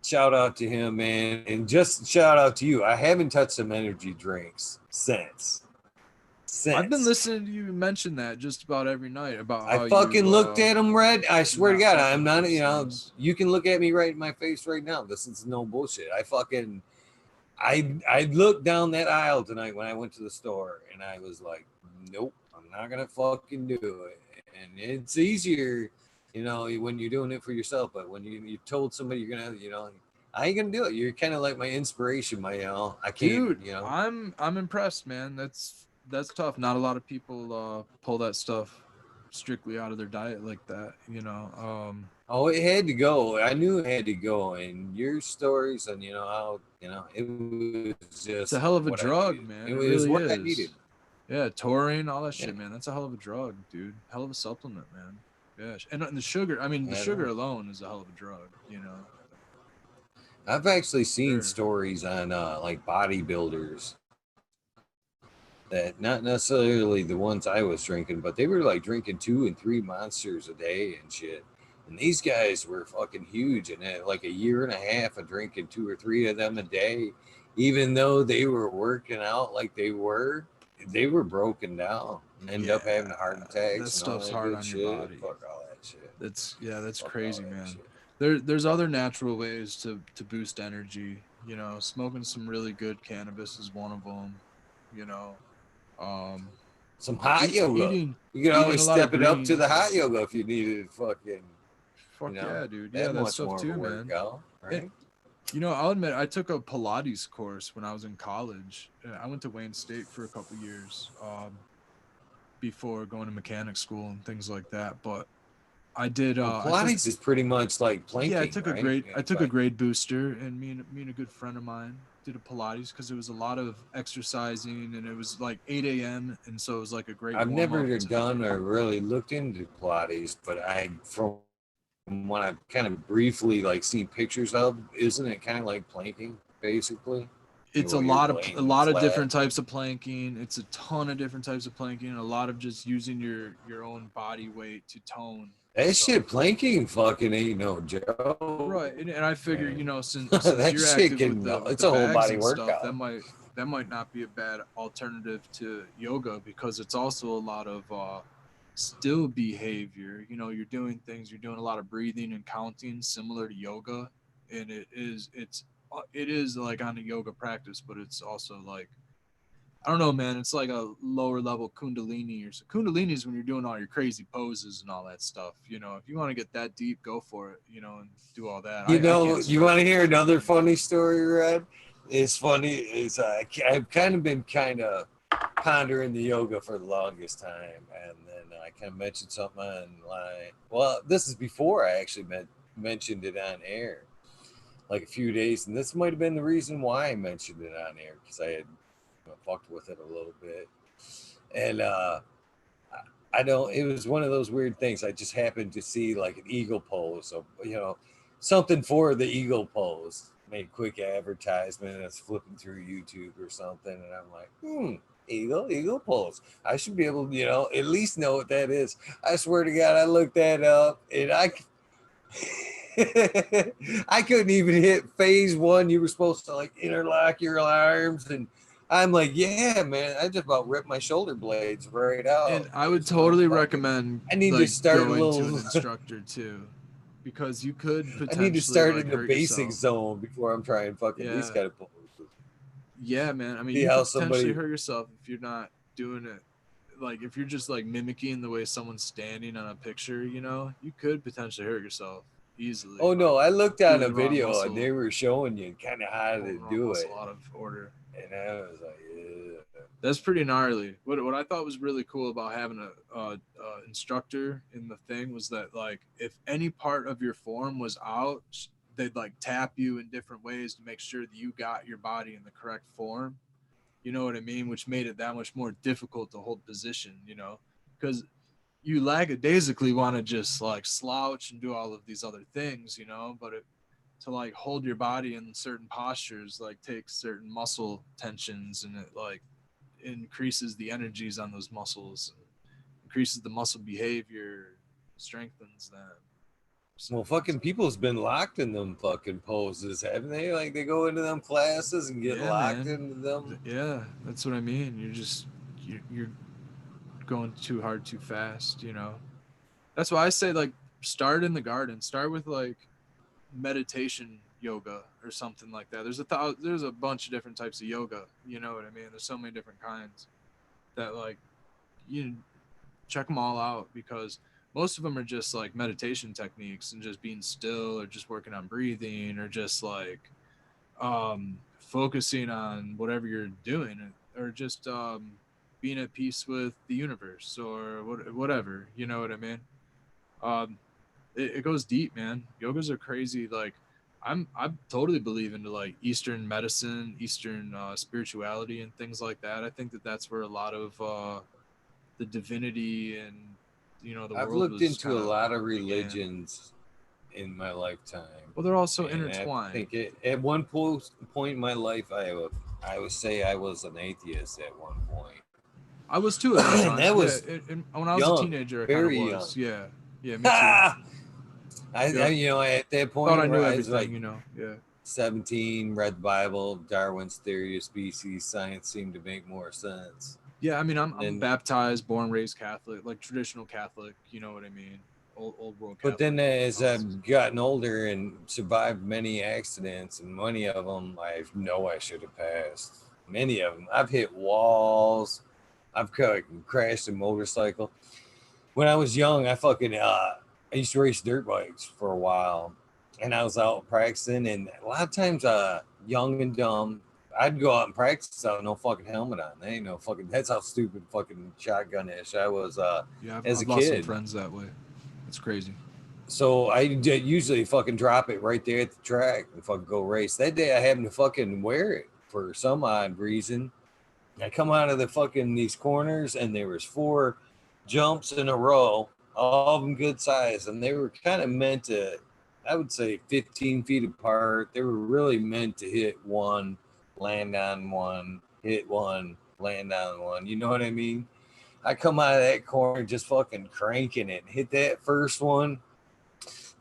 shout out to him, man, and just shout out to you. I haven't touched some energy drinks since. I've been Since listening to you mention that just about every night about I how fucking you looked at him, Red. I you're swear to not God, fucking I'm with not. those things. You can look at me right in my face right now. This is no bullshit. I looked down that aisle tonight when I went to the store, and I was like, nope, I'm not gonna fucking do it. And it's easier, when you're doing it for yourself. But when you told somebody you're gonna, I ain't gonna do it. You're kind of like my inspiration, my I can't, Dude, I'm impressed, man. That's tough. Not a lot of people pull that stuff strictly out of their diet like that, you know. Oh, it had to go. I knew it had to go. And your stories, and how it was just It's a what hell I of a needed. drug, It man. It was what really I needed. is. Yeah, taurine, all that Yeah, shit, man. That's a hell of a drug, dude. Hell of a supplement, man. Yeah, and the sugar. I mean, the I know. sugar alone is a hell of a drug, you know. I've actually seen Sure. stories on like bodybuilders that not necessarily the ones I was drinking, but they were like drinking 2 and 3 monsters a day and shit. And these guys were fucking huge, and had like a year and a half of drinking 2 or 3 of them a day, even though they were working out like they were broken down and end Yeah, up having heart that attacks and all stuff's that hard good on your shit. body. Fuck all that shit. That's Fuck all crazy, that man. shit. There's other natural ways to boost energy. You know, smoking some really good cannabis is one of them. You know, um, Some hot yoga. eating You can eating always a lot of step it up to the hot greens. yoga if you needed fucking, Fuck yeah, dude. Yeah, that that much stuff more of a too, man. workout, It, right? you know, I'll admit I took a Pilates course when I was in college. I went to Wayne State for a couple years before going to mechanic school and things like that. But I did. Well, I took Pilates is pretty much like yeah, planking, right? I It's took a like grade booster, and me and a good friend of mine did a Pilates because it was a lot of exercising, and it was like 8 a.m. and so it was like a great I've warm up never to. done or really looked into Pilates, but from what I've kind of briefly like seen pictures of, isn't it kind of like planking, basically? It's Where you're a laying lot of flat. different types of planking. It's a ton of different types of planking, and a lot of just using your own body weight to tone That stuff. shit, planking fucking ain't no joke, Right, and I man. figure, you know, That since you're shit active can, it's with a the whole body bags and stuff, workout. that might not be a bad alternative to yoga because it's also a lot of still behavior. You know, you're doing things, you're doing a lot of breathing and counting, similar to yoga, and it is like on a yoga practice, but it's also like I don't know, man. It's like a lower level kundalini or so. Kundalini is when you're doing all your crazy poses and all that stuff. You know, if you want to get that deep, go for it. You know, and do all that. I can't You want stretch to for hear shit, another man. funny story, Red? It's funny. I've kind of been kind of pondering the yoga for the longest time, and then I kind of mentioned something online. Well, this is before I actually mentioned it on air, like a few days, and this might have been the reason why I mentioned it on air because I had fucked with it a little bit, and I don't. It was one of those weird things. I just happened to see like an eagle pose, so something for the eagle pose. Made quick advertisement. And it's flipping through YouTube or something, and I'm like, eagle pose. I should be able, to, at least know what that is. I swear to God, I looked that up, and I couldn't even hit phase one. You were supposed to like interlock your arms, and I'm like, yeah, man. I just about ripped my shoulder blades right out And I because would totally fucking. recommend I need to like start a going to an little. instructor too, because you could I need to potentially start like in the hurt basic yourself. zone before I'm trying fucking these Yeah, kind of poses. yeah, man. I mean, See you how could potentially somebody. hurt yourself if you're not doing it. Like if you're just like mimicking the way someone's standing on a picture, you know, you could potentially hurt yourself easily Oh by no! I looked on doing a the wrong video and muscle, they were showing you kind of how pulling to the wrong do muscle it, out of order. and I was like, yeah. That's pretty gnarly. What I thought was really cool about having a instructor in the thing was that like if any part of your form was out, they'd like tap you in different ways to make sure that you got your body in the correct form. You know what I mean? Which made it that much more difficult to hold position. You know, because you lackadaisically want to just like slouch and do all of these other things. You know, but to like hold your body in certain postures like takes certain muscle tensions and it like increases the energies on those muscles, increases the muscle behavior, strengthens them. So Well, it's fucking people's been locked in them fucking poses, haven't they? Like they go into them classes and get yeah, locked man. into them. Yeah, that's what I mean. You're going too hard too fast. You know. That's why I say like start in the garden. Start with like meditation yoga or something like that. There's a bunch of different types of yoga. You know what I mean? There's so many different kinds that like you check them all out because most of them are just like meditation techniques and just being still or just working on breathing or just like focusing on whatever you're doing or just being at peace with the universe or whatever, you know what I mean? um it goes deep, man. Yogas are crazy. Like I totally believe into like Eastern medicine, Eastern spirituality and things like that. I think that that's where a lot of the divinity and the I've world looked was into kind a of lot of began. religions in my lifetime, Well, they're also and I intertwined. think at one point in my life, I would say I was an atheist at one point, I was too at one and time. that Yeah, was when I was a young, teenager, I kind of very young. was. Yeah, yeah, me too. Ha! Yep. At that Thought I point, where knew I was everything. like Yeah. 17, read the Bible, Darwin's theory of species, science seemed to make more sense. Yeah, I mean, I'm And baptized, born, raised Catholic, like traditional Catholic. You know what I mean? Old world but then Catholic as Catholicism. I've gotten older and survived many accidents, and many of them I know I should have passed. Many of them I've hit walls. I've crashed a motorcycle. When I was young, I used to race dirt bikes for a while, and I was out practicing. And a lot of times, young and dumb, I'd go out and practice without no fucking helmet on. They ain't no fucking. That's how stupid fucking shotgun-ish I was Yeah, as a I've lost some kid. friends that way. It's crazy. So I usually fucking drop it right there at the track and fucking go race. That day I happened to fucking wear it for some odd reason. I come out of the fucking these corners and there was 4 jumps in a row, all of them good size, and they were kind of meant to, I would say 15 feet apart. They were really meant to hit one, land on one, hit one, land on one. You know what I mean? I come out of that corner just fucking cranking it, hit that first one,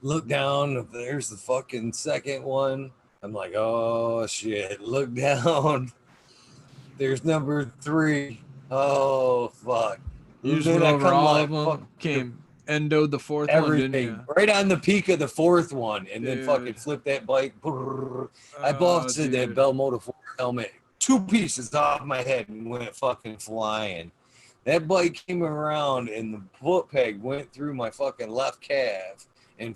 look down, there's the fucking second one. I'm like, oh shit, look down. There's number 3. Oh fuck. You And just then went I over come all like of fuck them. Came endoed the fourth one, didn't everything you, right on the peak of the 4th one, and then fucking dude? flip that bike. I Oh, busted that dude. Bell Motor 4 helmet 2 pieces off my head and went fucking flying. That bike came around and the foot peg went through my fucking left calf and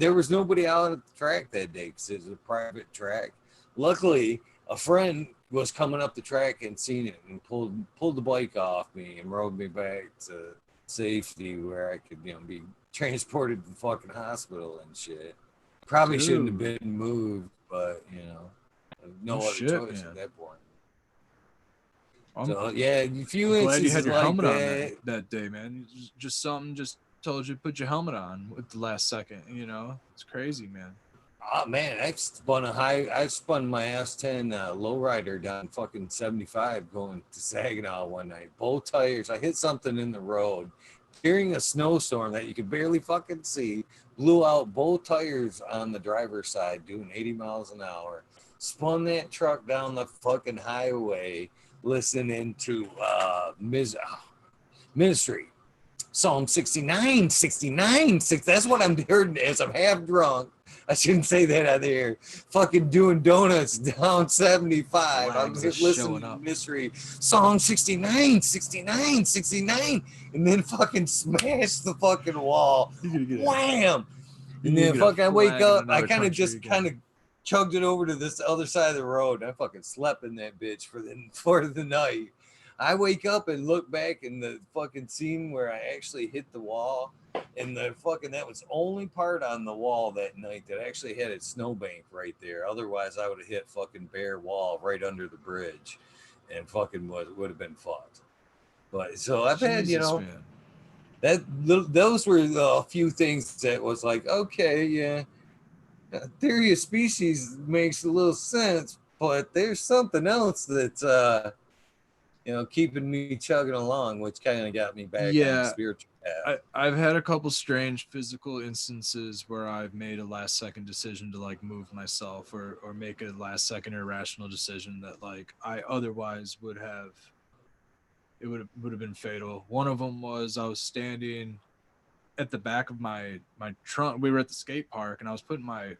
there was nobody out at the track that day because it was a private track. Luckily, a friend was coming up the track and seen it and pulled the bike off me and rode me back to safety where I could be transported to the fucking hospital and shit. Probably shouldn't have Dude. been moved, but No no other shit, choice at man. that point. I'm So yeah, a few I'm glad you had instances your like helmet on that. that day, man. Just something just told you to put your helmet on at the last second. It's crazy, man. Oh man, I spun my S10 lowrider down fucking 75 going to Saginaw one night. Both tires, I hit something in the road during a snowstorm that you could barely fucking see. Blew out both tires on the driver's side doing 80 miles an hour. Spun that truck down the fucking highway listening to Ministry. Psalm 69, 69, 6. That's what I'm hearing as I'm half drunk. I shouldn't say that out there. Fucking doing donuts down 75. I'm Flags is listening showing to up. Mystery. Psalm 69, 69, 69. And then fucking smash the fucking wall. You're gonna get a Wham! you're And gonna then get a fucking I wake flag in up. I another kind of country just kind again. of chugged it over to this other side of the road. I fucking slept in that bitch for the night. I wake up and look back in the fucking scene where I actually hit the wall, and that was only part on the wall that night that actually had a snowbank right there. Otherwise, I would have hit fucking bare wall right under the bridge, and fucking would have been fucked. But so I've had Jesus, man. those were a few things that was like, okay, yeah, theory of species makes a little sense, but there's something else that's keeping me chugging along, which kind of got me back on the Yeah, spiritual path. I've had a couple strange physical instances where I've made a last second decision to like move myself or make a last second irrational decision that like I otherwise would have been fatal. One of them was I was standing at the back of my trunk. We were at the skate park and I was putting my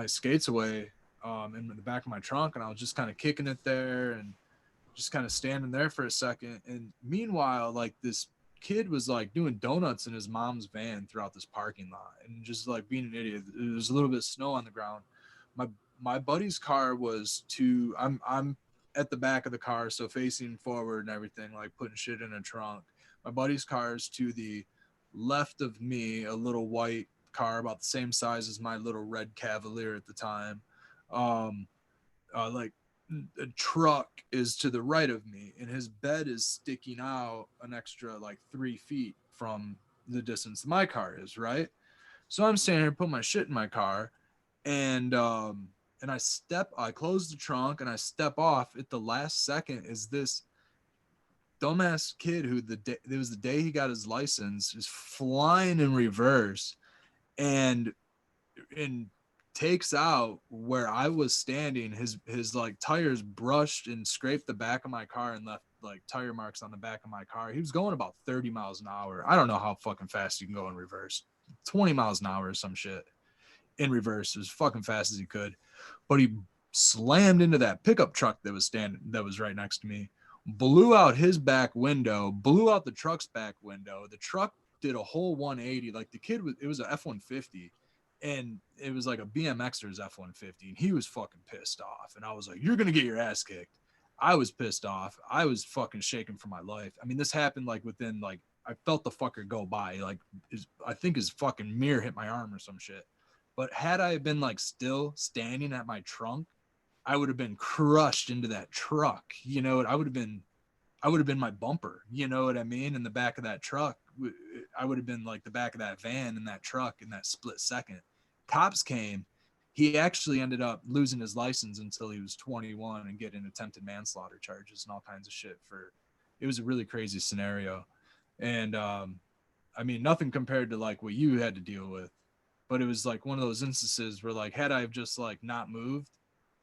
skates away in the back of my trunk and I was just kind of kicking it there and just kind of standing there for a second. And meanwhile, like this kid was like doing donuts in his mom's van throughout this parking lot and just like being an idiot. There was a little bit of snow on the ground. My my buddy's car was to I'm at the back of the car, so facing forward and everything, like putting shit in a trunk. My buddy's car is to the left of me, a little white car about the same size as my little red Cavalier at the time. Um, like a truck is to the right of me, and his bed is sticking out an extra like 3 feet from the distance my car is, right? So I'm standing here, put my shit in my car, and I close the trunk and I step off at the last second. Is this dumbass kid who it was the day he got his license is flying in reverse and and takes out where I was standing. His like tires brushed and scraped the back of my car and left like tire marks on the back of my car. He was going about 30 miles an hour. I don't know how fucking fast you can go in reverse. 20 miles an hour or some shit in reverse as fucking fast as he could. But he slammed into that pickup truck that was right next to me, blew out his back window, blew out the truck's back window. The truck did a whole 180. Like the kid was, it was a F-150, and it was like a BMXer's F-150, and he was fucking pissed off. And I was like, "You're gonna get your ass kicked." I was pissed off. I was fucking shaking for my life. I mean, this happened like within like I felt the fucker go by. Like I think his fucking mirror hit my arm or some shit. But had I been like still standing at my trunk, I would have been crushed into that truck. You know, I would have been my bumper. You know what I mean? In the back of that truck, I would have been like the back of that van in that truck in that split second. Cops came. He actually ended up losing his license until he was 21 and getting attempted manslaughter charges and all kinds of shit for. It was a really crazy scenario, and I mean nothing compared to like what you had to deal with, but it was like one of those instances where like had I just like not moved,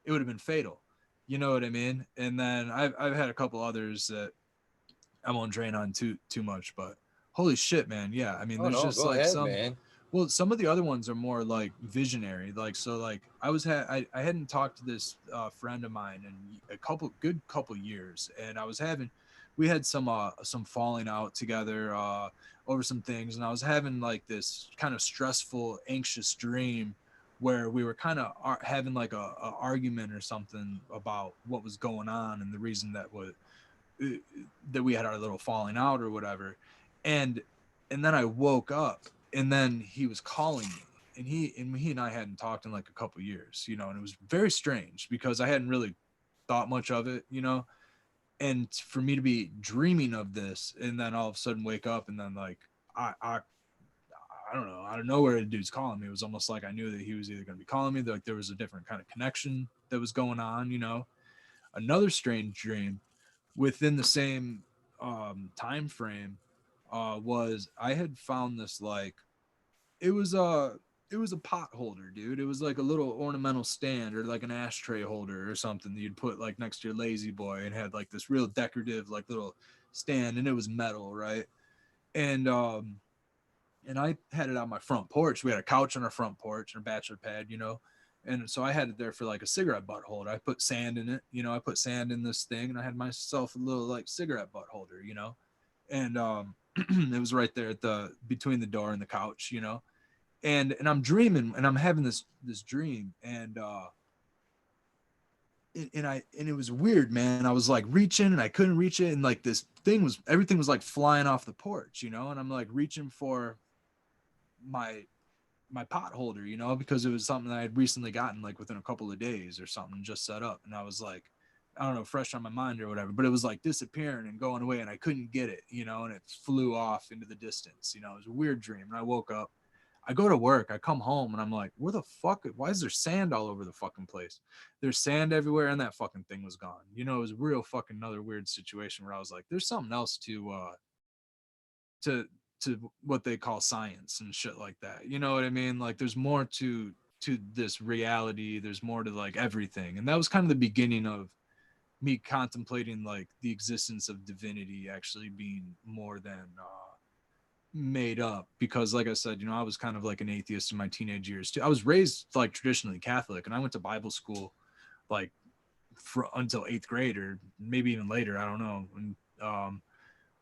it would have been fatal. You know what I mean? And then I've had a couple others that I won't drain on too much, but holy shit, man. Yeah. I mean, Oh there's no, just go like ahead, some man. well, some of the other ones are more like visionary. Like so like I hadn't talked to this friend of mine in a couple years, and I was having we had some falling out together over some things, and I was having like this kind of stressful, anxious dream where we were kind of having like a argument or something about what was going on and the reason uh, that we had our little falling out or whatever. And and then I woke up, and then he was calling me, and he and I hadn't talked in like a couple years, you know, and it was very strange because I hadn't really thought much of it, you know. And for me to be dreaming of this and then all of a sudden wake up and then like I don't know, out of nowhere the dude's calling me. It was almost like I knew that he was either going to be calling me, like there was a different kind of connection that was going on, you know. Another strange dream within the same time frame was I had found this like it was a it was a pot holder, dude. It was like a little ornamental stand or like an ashtray holder or something that you'd put like next to your lazy boy and had like this real decorative like little stand, and it was metal, right? And and I had it on my front porch. We had a couch on our front porch and a bachelor pad, you know. And so I had it there for like a cigarette butt holder. I put sand in it, you know. I put sand in this thing, and I had myself a little like cigarette butt holder, you know. And it was right there at the between the door and the couch, you know. And I'm dreaming, and I'm having this dream, and it was weird, man. I was like reaching, and I couldn't reach it, and like this thing was everything was like flying off the porch, you know. And I'm like reaching for my my pot holder, you know, because it was something that I had recently gotten like within a couple of days or something, just set up. And I was like, I don't know, fresh on my mind or whatever, but it was like disappearing and going away, and I couldn't get it, you know, and it flew off into the distance, you know. It was a weird dream. And I woke up, I go to work, I come home, and I'm like, where the fuck, why is there sand all over the fucking place? There's sand everywhere, and that fucking thing was gone. You know, it was real fucking another weird situation where I was like, there's something else to what they call science and shit like that. You know what I mean? Like there's more to this reality. There's more to like everything. And that was kind of the beginning of me contemplating like the existence of divinity actually being more than made up, because like I said, you know, I was kind of like an atheist in my teenage years too. I was raised like traditionally Catholic, and I went to Bible school like until 8th grade or maybe even later, I don't know. And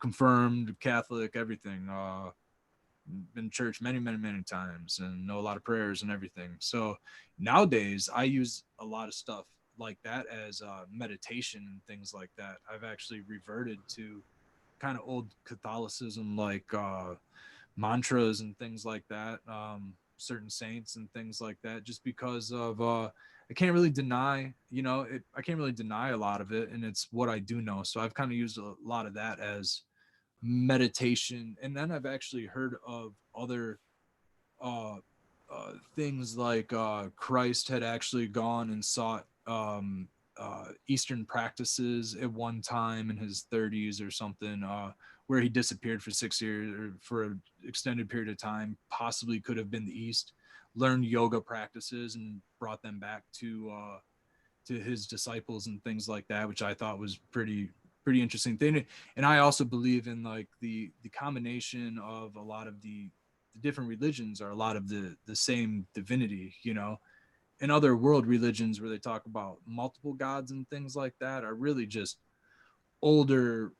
confirmed, Catholic, everything. Been to church many times and know a lot of prayers and everything. So nowadays I use a lot of stuff like that as meditation and things like that. I've actually reverted to kind of old Catholicism, like mantras and things like that, certain saints and things like that, just because of I can't really deny, I can't really deny a lot of it, and it's what I do know. So I've kind of used a lot of that as meditation, and then I've actually heard of other uh, things like Christ had actually gone and sought Eastern practices at one time in his 30s or something, where he disappeared for 6 years or for an extended period of time. Possibly could have been the East, learned yoga practices and brought them back to his disciples and things like that, which I thought was pretty interesting thing. And I also believe in like the combination of a lot of the different religions are a lot of the same divinity, and other world religions where they talk about multiple gods and things like that are really just older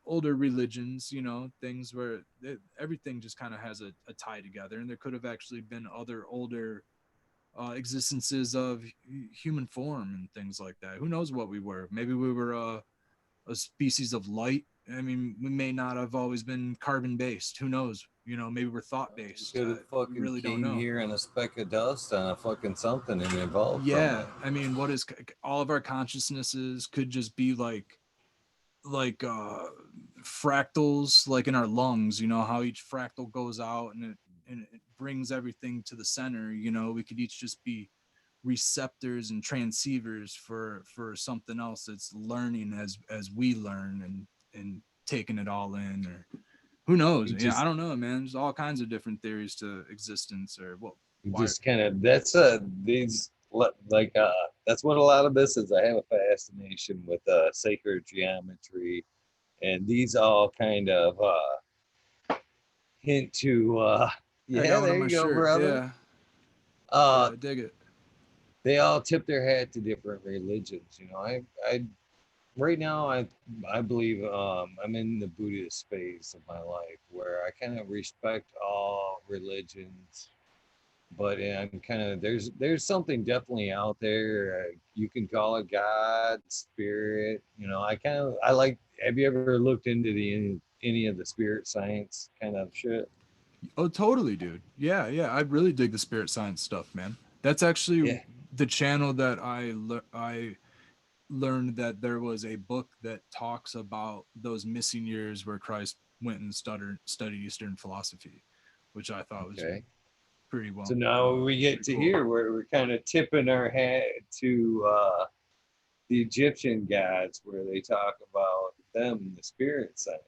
older religions, things where everything just kind of has a tie together, and there could have actually been other older existences of human form and things like that. Who knows what we were? Maybe we were a species of light. I mean, we may not have always been carbon based. Who knows? Maybe we're thought We based. could have We fucking really don't came know. here in a speck of dust on a fucking something and evolved from Yeah, it. I mean, what is all of our consciousnesses could just be like fractals, like in our lungs. You know how each fractal goes out and it brings everything to the center. We could each just be receptors and transceivers for something else that's learning as we learn and taking it all in, or who knows. We Yeah, I just don't know, man. There's all kinds of different theories to existence, or what, we why. just kind of these like that's what a lot of this is. I have a fascination with sacred geometry, and these all kind of hint to I got yeah, one on there my you go, shirt. brother. Yeah, yeah, uh I dig it. they all tip their hat to different religions. I right now I believe I'm in the Buddhist phase of my life where I kind of respect all religions, but I'm kind of there's something definitely out there. You can call it God, spirit. I like. Have you ever looked into any of the spirit science kind of shit? Oh, totally, dude. Yeah, yeah. I really dig the spirit science stuff, man. That's actually Yeah. the channel that I learned that there was a book that talks about those missing years where Christ went and studied Eastern philosophy, which I thought was Okay. pretty So well, now we get pretty to cool. here where we're kind of tipping our hat to the Egyptian gods, where they talk about them, the spirit science.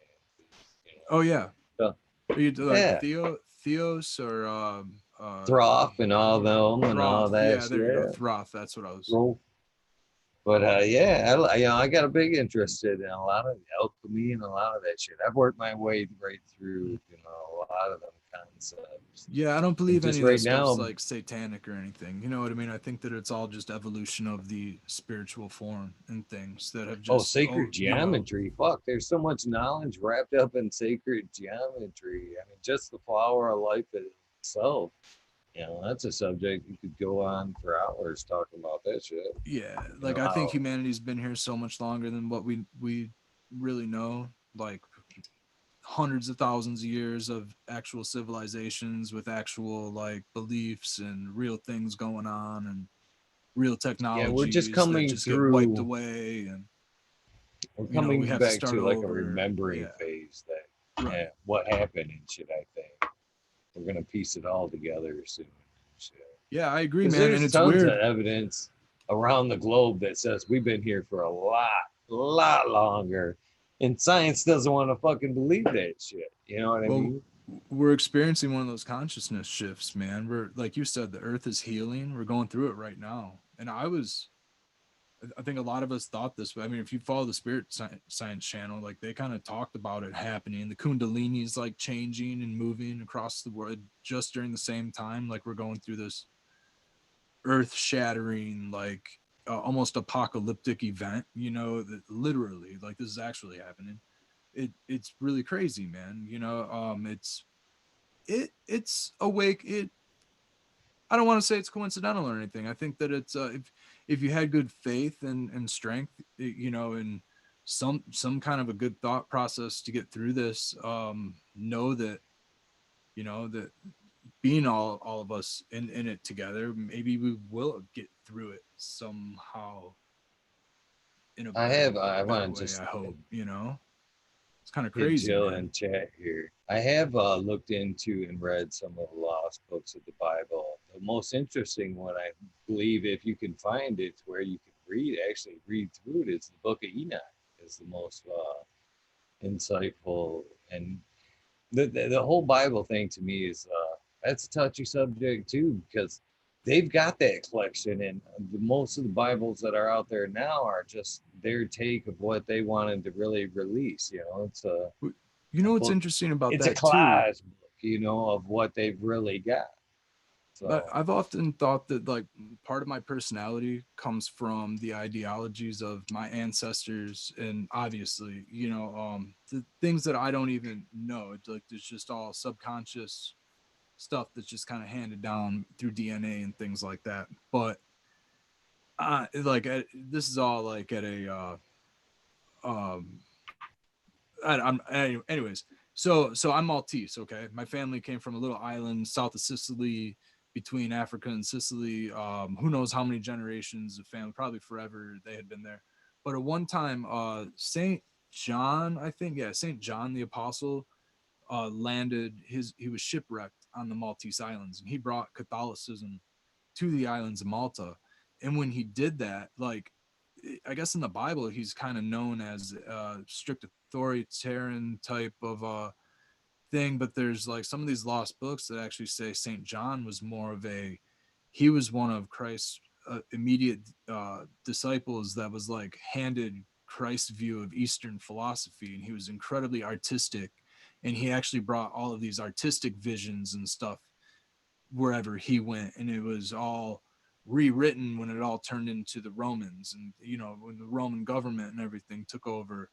You Oh yeah, know, so are you like yeah, Theos or Throff and all them and all Throth? that Yeah, there you go, shit. Throth. That's what I was. Roll. But yeah, I got a big interest in a lot of alchemy and a lot of that shit. I've worked my way right through, a lot of them concepts. Yeah, I don't And believe any just of that right stuff's now, like satanic or anything. You know what I mean? I think that it's all just evolution of the spiritual form and things that have oh, just sacred evolved. geometry. Fuck, there's so much knowledge wrapped up in sacred geometry. I mean, just the flower of life itself. That's a subject you could go on for hours talking about that shit. Yeah, like I think How humanity's been here so much longer than what we really know. Like hundreds of thousands of years of actual civilizations with actual like beliefs and real things going on and real yeah, we're just technologies that coming just get wiped through. away, and We're we coming have to back start to like a over. remembering Yeah, phase that right. what happened and shit. I think we're gonna piece it all together soon. Yeah, I agree, Because man. And there's it's tons of weird. evidence around the globe that says we've been here for lot longer, and science doesn't want to fucking believe that shit. You know what I Well, mean? we're experiencing one of those consciousness shifts, man. We're like you said, the earth is healing. We're going through it right now. And I think a lot of us thought this, but I mean, if you follow the science channel, like they kind of talked about it happening. The Kundalini is like changing and moving across the world just during the same time. Like we're going through this earth shattering, like almost apocalyptic event, that literally, like this is actually happening. it's really crazy, man. It's awake. I don't want to say it's coincidental or anything. I think that it's if you had good faith and strength, and some kind of a good thought process to get through this, know that that being all of us in it together, maybe we will get through it somehow in a I better want to way. just I hope. It's kind of get crazy, Jill man. in chat here. I have looked into and read some of the lost books of the Bible. The most interesting one, I believe, if you can find it where you can actually read through it, is the Book of Enoch. Is the most insightful, and the whole Bible thing to me is that's a touchy subject too, because they've got that collection, and most of the Bibles that are out there now are just their take of what they wanted to really release. It's You a know what's book, interesting about it's a that too? collage book, of what they've really got. So I've often thought that like part of my personality comes from the ideologies of my ancestors, and obviously, the things that I don't even know. It's like there's just all subconscious stuff that's just kind of handed down through DNA and things like that. But this is all like at a um anyways. So I'm Maltese. Okay, my family came from a little island south of Sicily, between Africa and Sicily. Who knows how many generations of family? Probably forever they had been there. But at one time, Saint John, I think, yeah, Saint John the Apostle, landed. He was shipwrecked on the Maltese Islands, and he brought Catholicism to the islands of Malta. And when he did that, like, I guess in the Bible, he's kind of known as a strict authoritarian type of thing. But there's like some of these lost books that actually say Saint John was more of he was one of Christ's immediate disciples that was like handed Christ's view of Eastern philosophy, and he was incredibly artistic, and he actually brought all of these artistic visions and stuff wherever he went, and it was all rewritten when it all turned into the Romans, and when the Roman government and everything took over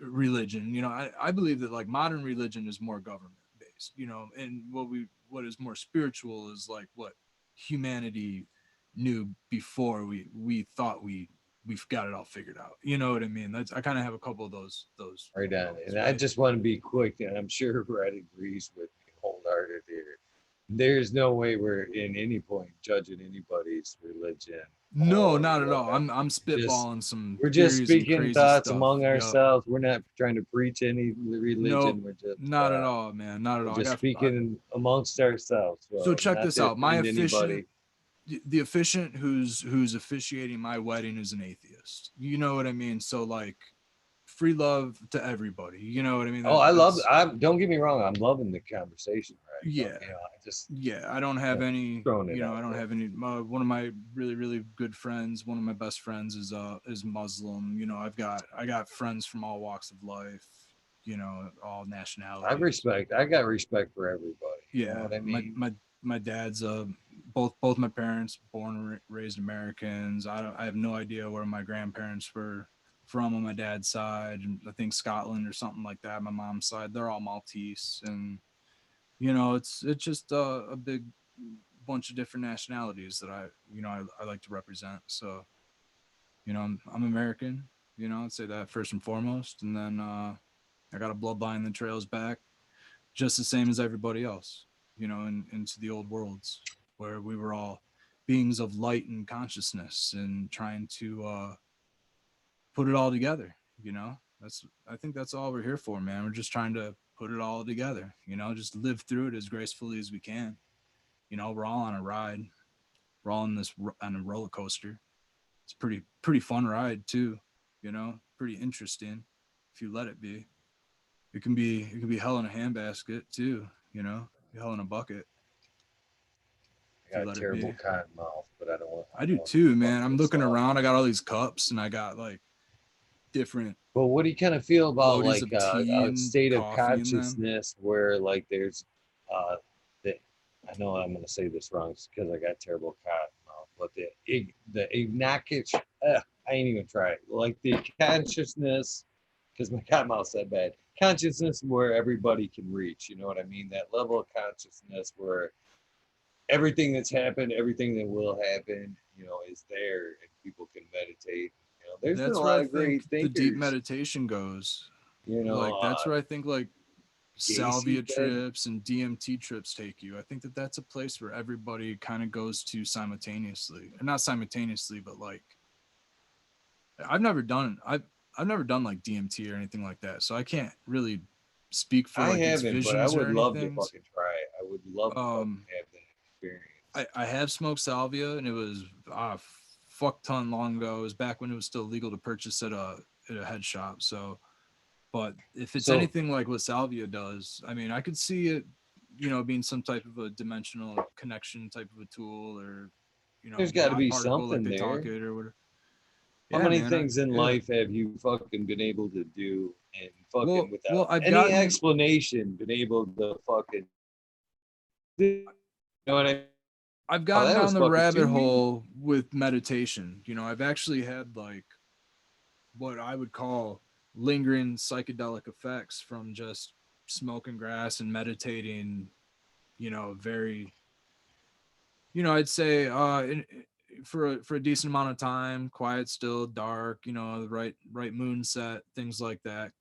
religion. I believe that like modern religion is more government based, and what is more spiritual is like what humanity knew before we thought we've got it all figured out. You know what I mean? That's I kind of have a couple of those right on. thoughts, And I right? just want to be quick, and I'm sure Brad agrees with me wholehearted here. There's no way we're in any point judging anybody's religion No, or not at all. whatever. I'm Just spitballing some we're just theories and speaking crazy thoughts stuff. among Yup. ourselves. We're not trying to preach any Nope. religion. Not at all, man. Not at We're all. just speaking amongst ourselves. So So check not this to out. My offend officiant, anybody. the officiant who's officiating my wedding is an atheist. You know what I mean? So like, free love to everybody. You know what I mean? Oh, I love. That's I don't get me wrong. I'm loving the conversation, right? yeah, I just yeah. I don't have any. throwing it I out don't there. have any. One of my really good friends, one of my best friends is Muslim. I got friends from all walks of life. All nationalities. I got respect for everybody. You know Yeah, what I mean? my dad's both my parents born and raised Americans. I have no idea where my grandparents were from on my dad's side. I think Scotland or something like that. My mom's side, they're all Maltese, and it's just a big bunch of different nationalities that I like to represent. So I'm American. I'd say that first and foremost, and then I got a bloodline that trails back just the same as everybody else, into the old worlds where we were all beings of light and consciousness and trying to put it all together. I think that's all we're here for, man. We're just trying to put it all together. Just live through it as gracefully as we can. We're all on a ride. We're all on a roller coaster. It's pretty fun ride too. Pretty interesting if you let it be. It can be hell in a handbasket too. Hell in a bucket I if you got a let it terrible be. cotton mouth, but I don't want. I I do don't give too, a fuck man. I'm what looking song. around. I got all these cups, and I got like different But what do you kind of feel about floaties like of tea a and state of coffee in them. consciousness where like there's uh the I know I'm gonna say this wrong because I got terrible cotton mouth, but the innocuous I ain't even try it. Like the consciousness because my cottonmouth's that bad. Consciousness where everybody can reach. You know what I mean? That level of consciousness where everything that's happened, everything that will happen, is there, and people can meditate. There's been a That's where lot I of great think the deep thinkers. meditation goes. You know, Like that's uh, where I think like Gacy salvia said, trips and DMT trips take you. I think that that's a place where everybody kind of goes to simultaneously, and not simultaneously, but like I've never done I've never done like DMT or anything like that, so I can't really speak for I like its haven't, but I visions or would love to anything. fucking try it. I would love to fucking Um, have that experience. I have smoked salvia, and it was fuck ton long ago. It was back when it was still legal to purchase at a head shop. So, but if it's So anything like what salvia does, I mean, I could see it, being some type of a dimensional connection type of a tool, or there's got to God be particle like something they talk there. it or whatever. How Yeah, many man. things in Yeah. life have you fucking been able to do and fucking Well, without I've any gotten explanation been able to fucking do? You know what I mean? I've Oh, gotten that down was the fucking rabbit too easy. hole with meditation. I've actually had like what I would call lingering psychedelic effects from just smoking grass and meditating, very, I'd say for a decent amount of time, quiet, still, dark, the right moon set, things like that.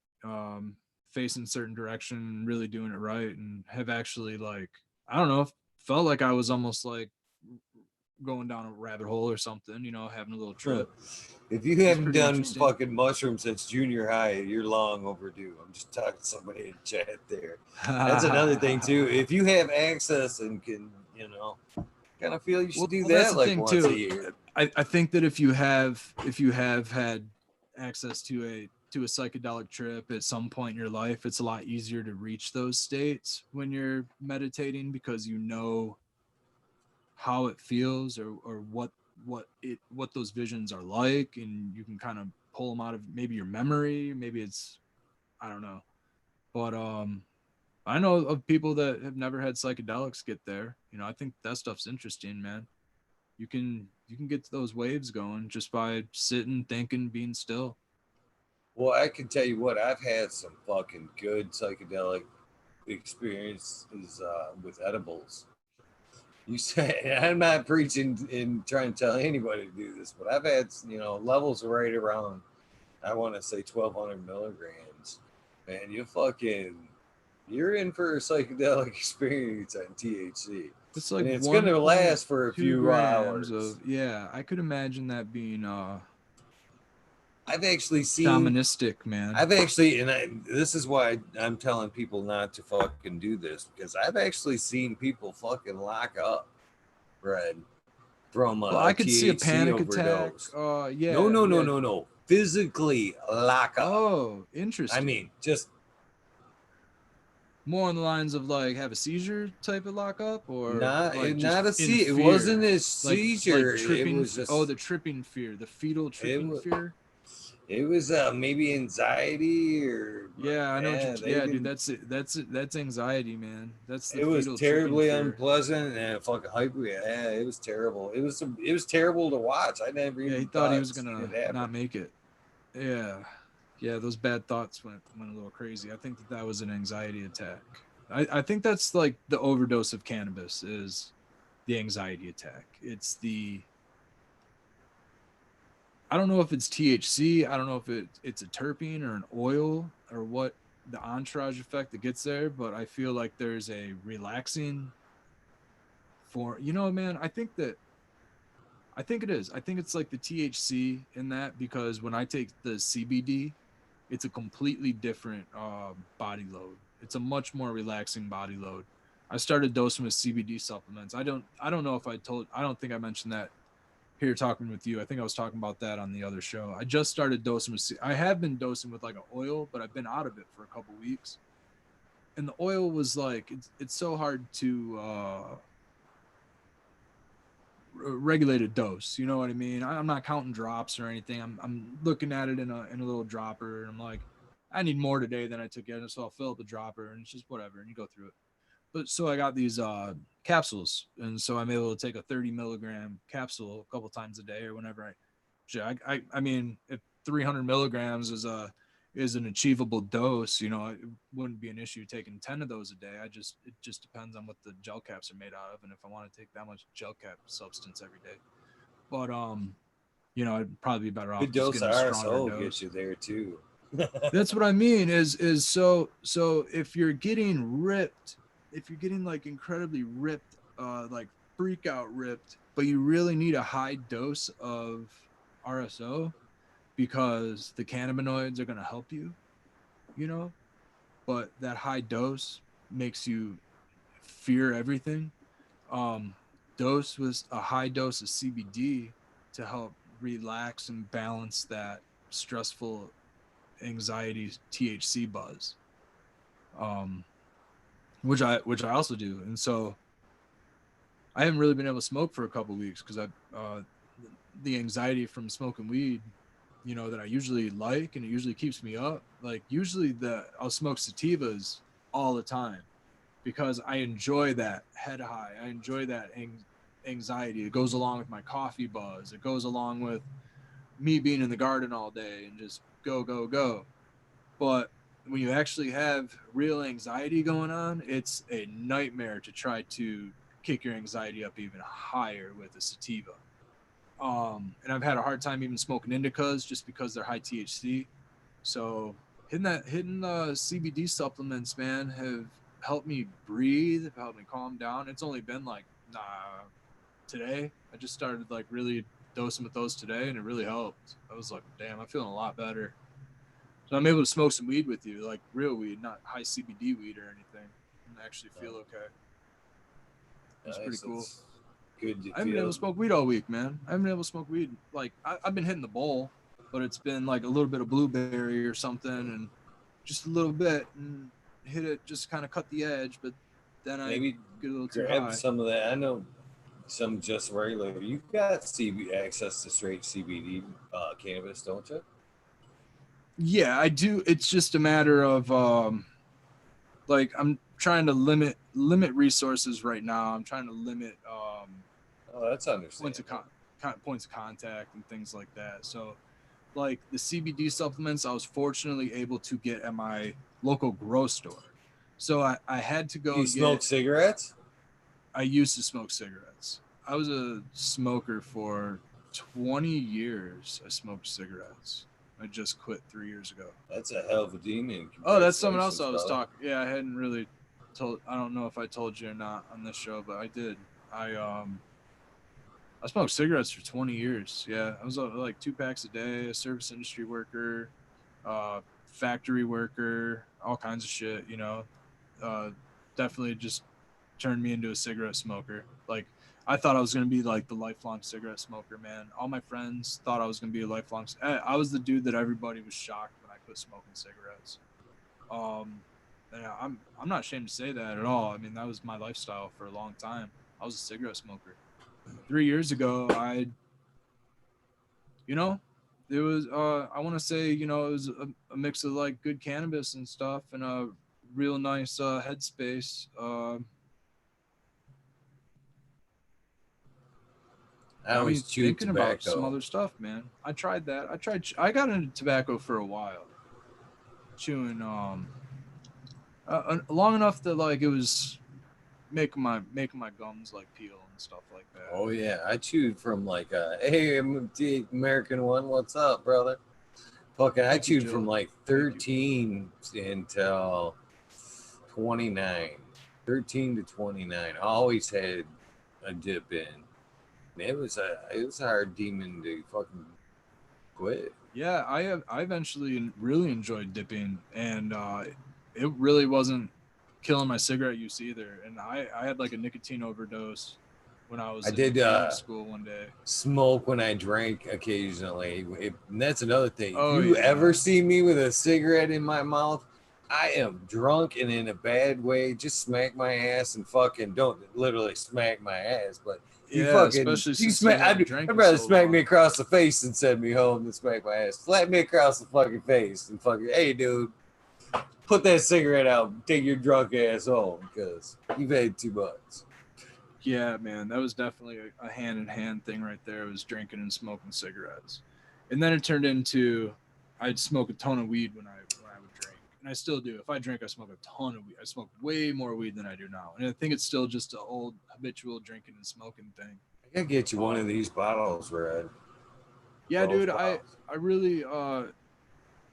Facing certain direction, really doing it right, and have actually like I don't know, felt like I was almost like going down a rabbit hole or something, having a little Huh. trip. If you It was haven't pretty done interesting. fucking mushrooms since junior high, you're long overdue. I'm just talking to somebody in chat there. That's another thing too. If you have access and can, kind of feel you should Well, do that's that the like thing once a too. year. I think that if you have had access to a psychedelic trip at some point in your life, it's a lot easier to reach those states when you're meditating because you know how it feels or what those visions are like, and you can kind of pull them out of maybe your memory, maybe it's I don't know. But I know of people that have never had psychedelics get there. I think that stuff's interesting, man. You can get those waves going just by sitting, thinking, being still. Well, I can tell you what, I've had some fucking good psychedelic experiences with edibles. You say I'm not preaching and trying to tell anybody to do this, but I've had levels right around, I want to say 1,200 milligrams. Man, you're in for a psychedelic experience on THC, It's like and it's gonna last for a 1.2 few grams hours. of yeah. I could imagine that being I've actually seen shamanistic, man. I've actually, this is why I'm telling people not to fucking do this, because I've actually seen people fucking lock up, Red, from Well, a I could see a THC panic attack. overdose. No, Yeah, no, no, yeah. no, no. Physically lock up. Oh, I mean, interesting. just More on the lines of like have a seizure type of lockup, or not like not a just in it wasn't fear, a like seizure. It tripping. was Oh, just the tripping fear, the fetal it tripping was fear. it was maybe anxiety or Yeah, I know what you're. yeah, they Yeah, dude, didn't. that's anxiety, man. That's the It was fetal tripping terribly fear. unpleasant and fucking hyper. Yeah, it was terrible. It was terrible to watch. I never Yeah, he even thought he thought was seen gonna it happen. not make it. Yeah, yeah, those bad thoughts went a little crazy. I think that was an anxiety attack. I think that's like the overdose of cannabis is the anxiety attack. It's the I don't know if it's THC. I don't know if it's a terpene or an oil or what the entourage effect that gets there, but I feel like there's a relaxing for man. I think it is. I think it's like the THC in that because when I take the CBD, it's a completely different body load. It's a much more relaxing body load. I started dosing with CBD supplements. I don't know if I don't think I mentioned that here talking with you. I think I was talking about that on the other show. I just started dosing with I have been dosing with like an oil, but I've been out of it for a couple weeks. And the oil was like it's so hard to regulated dose. You know what I mean? I'm not counting drops or anything. I'm looking at it in a little dropper, and I'm like, I need more today than I took yesterday, so I'll fill up the dropper, and it's just whatever, and you go through it. But so I got these capsules, and so I'm able to take a 30 milligram capsule a couple times a day or whenever I mean, if 300 milligrams is an achievable dose, you know, it wouldn't be an issue taking 10 of those a day. It just depends on what the gel caps are made out of and if I want to take that much gel cap substance every day. But you know, I'd probably be better off Good just dose getting of a stronger RSO gets dose. you there too. That's what I mean is so if you're getting ripped, if you're getting like incredibly ripped, like freak out ripped, but you really need a high dose of RSO because the cannabinoids are going to help you, you know, but that high dose makes you fear everything. Um, dose was a high dose of CBD to help relax and balance that stressful anxiety THC buzz. Um, which I also do, and so I haven't really been able to smoke for a couple of weeks because the anxiety from smoking weed, you know, that I usually like and it usually keeps me up. Like usually I'll smoke sativas all the time because I enjoy that head high. I enjoy that anxiety. It goes along with my coffee buzz. It goes along with me being in the garden all day and just go go go. But when you actually have real anxiety going on, it's a nightmare to try to kick your anxiety up even higher with a sativa. And I've had a hard time even smoking indicas just because they're high THC. So hitting the CBD supplements, man, have helped me breathe, have helped me calm down. It's only been like today. I just started like really dosing with those today, and it really helped. I was like, damn, I'm feeling a lot better. So I'm able to smoke some weed with you, like real weed, not high CBD weed or anything, and actually feel okay. It's pretty Nice. cool. That's good to I haven't been able feel. to smoke weed all week, man. I haven't been able to smoke weed. Like I've been hitting the bowl, but it's been like a little bit of blueberry or something, and just a little bit, and hit it, just kind of cut the edge, but then I Maybe get a little too grab high. some of that. I know some just regular. You've got access to straight CBD cannabis, don't you? Yeah, I do. It's just a matter of like I'm trying to limit resources right now. I'm trying to limit Oh, that's points of understandable. points of contact and things like that. So like the CBD supplements, I was fortunately able to get at my local grocery store. So I had to You go smoke get. cigarettes? I used to smoke cigarettes. I was a smoker for 20 years. I smoked cigarettes. I just quit 3 years ago. That's a hell of a demon. Oh, that's someone else Congratulations, I was brother. talking. Yeah, I hadn't really told. I don't know if I told you or not on this show, but I did. I um I smoked cigarettes for 20 years. Yeah, I was like 2 packs a day. A service industry worker, factory worker, all kinds of shit. You know, uh, definitely just turned me into a cigarette smoker. Like I thought I was gonna be like the lifelong cigarette smoker, man. All my friends thought I was gonna be a lifelong. I was the dude that everybody was shocked when I quit smoking cigarettes. Um, and I'm not ashamed to say that at all. I mean, that was my lifestyle for a long time. I was a cigarette smoker. 3 years ago, you know, it was I want to say, you know, it was a mix of like good cannabis and stuff and a real nice headspace. I Got always me chewed thinking about some tobacco. other stuff, man. I tried that. I got into tobacco for a while, chewing long enough that like it was making my gums like peel and stuff like that. Oh yeah, I chewed from like hey American one, what's up, brother? Fucking, I Thank you, chewed from Joe. like Thank you. 13 until 29. 13 to 29. I always had a dip in. And it was a hard demon to fucking quit. Yeah, I eventually really enjoyed dipping, and it really wasn't killing my cigarette use either. And I had like a nicotine overdose when I I was in did music school one day. smoke when I drank occasionally. And that's another thing. If Oh you ever yeah, see me with a cigarette in my mouth, I am drunk and in a bad way. Just smack my ass and fucking don't literally smack my ass, but yeah. Especially you since you smack. hadn't I'd drank in rather so smack me long. across the face than send me home than smack my ass. Slap me across the fucking face and fucking, hey dude, put that cigarette out. Take your drunk ass home because you've had too much. Yeah, man, that was definitely a hand in hand thing right there. It was drinking and smoking cigarettes, and then it turned into I'd smoke a ton of weed when I would drink, and I still do. If I drink, I smoke a ton of weed. I smoke way more weed than I do now, and I think it's still just an old habitual drinking and smoking thing. I gotta get you one Uh, of these bottles, Red. yeah, Both dude, bottles. I really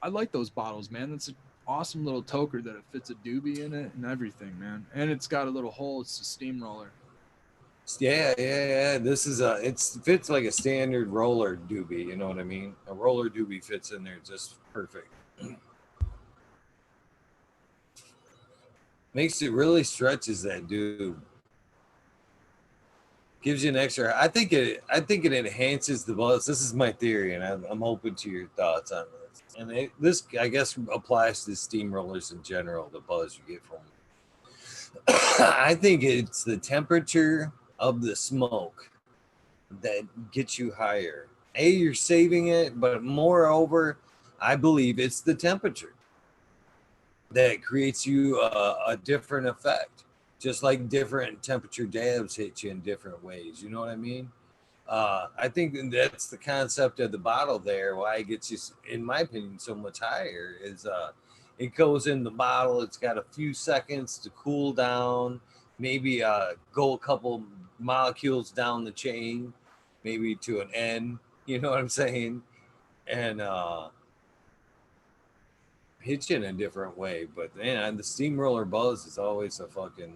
I like those bottles, man. That's an awesome little toker that it fits a doobie in it and everything, man. And it's got a little hole. It's a steamroller. Yeah, yeah, yeah. This is a. It fits like a standard roller doobie. You know what I mean? A roller doobie fits in there just perfect. Makes it really stretches that dude. Gives you an extra. I think it. I think it enhances the buzz. This is my theory, and I'm open to your thoughts on this. And this, I guess, applies to steamrollers in general. The buzz you get from them. I think it's the temperature of the smoke that gets you higher. You're saving it, but moreover, I believe it's the temperature that creates you a different effect. Just like different temperature dabs hit you in different ways. You know what I mean? I think that's the concept of the bottle there. Why it gets you, in my opinion, so much higher is it goes in the bottle. It's got a few seconds to cool down, maybe go a couple molecules down the chain, maybe to an N. You know what I'm saying? And hit you in a different way. But man, the steamroller buzz is always a fucking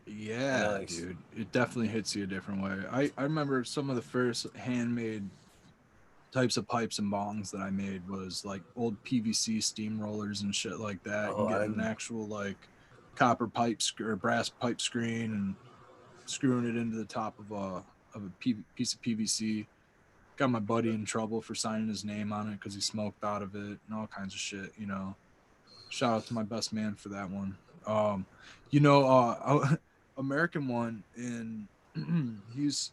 Yeah, nice. dude. It definitely hits you a different way. I remember some of the first handmade types of pipes and bongs that I made was like old PVC steamrollers and shit like that, Oh, and getting an I'm actual like copper pipe or brass pipe screen and screwing it into the top of a piece of PVC. Got my buddy in trouble for signing his name on it because he smoked out of it and all kinds of shit. Shout out to my best man for that one. Um, American one, and he's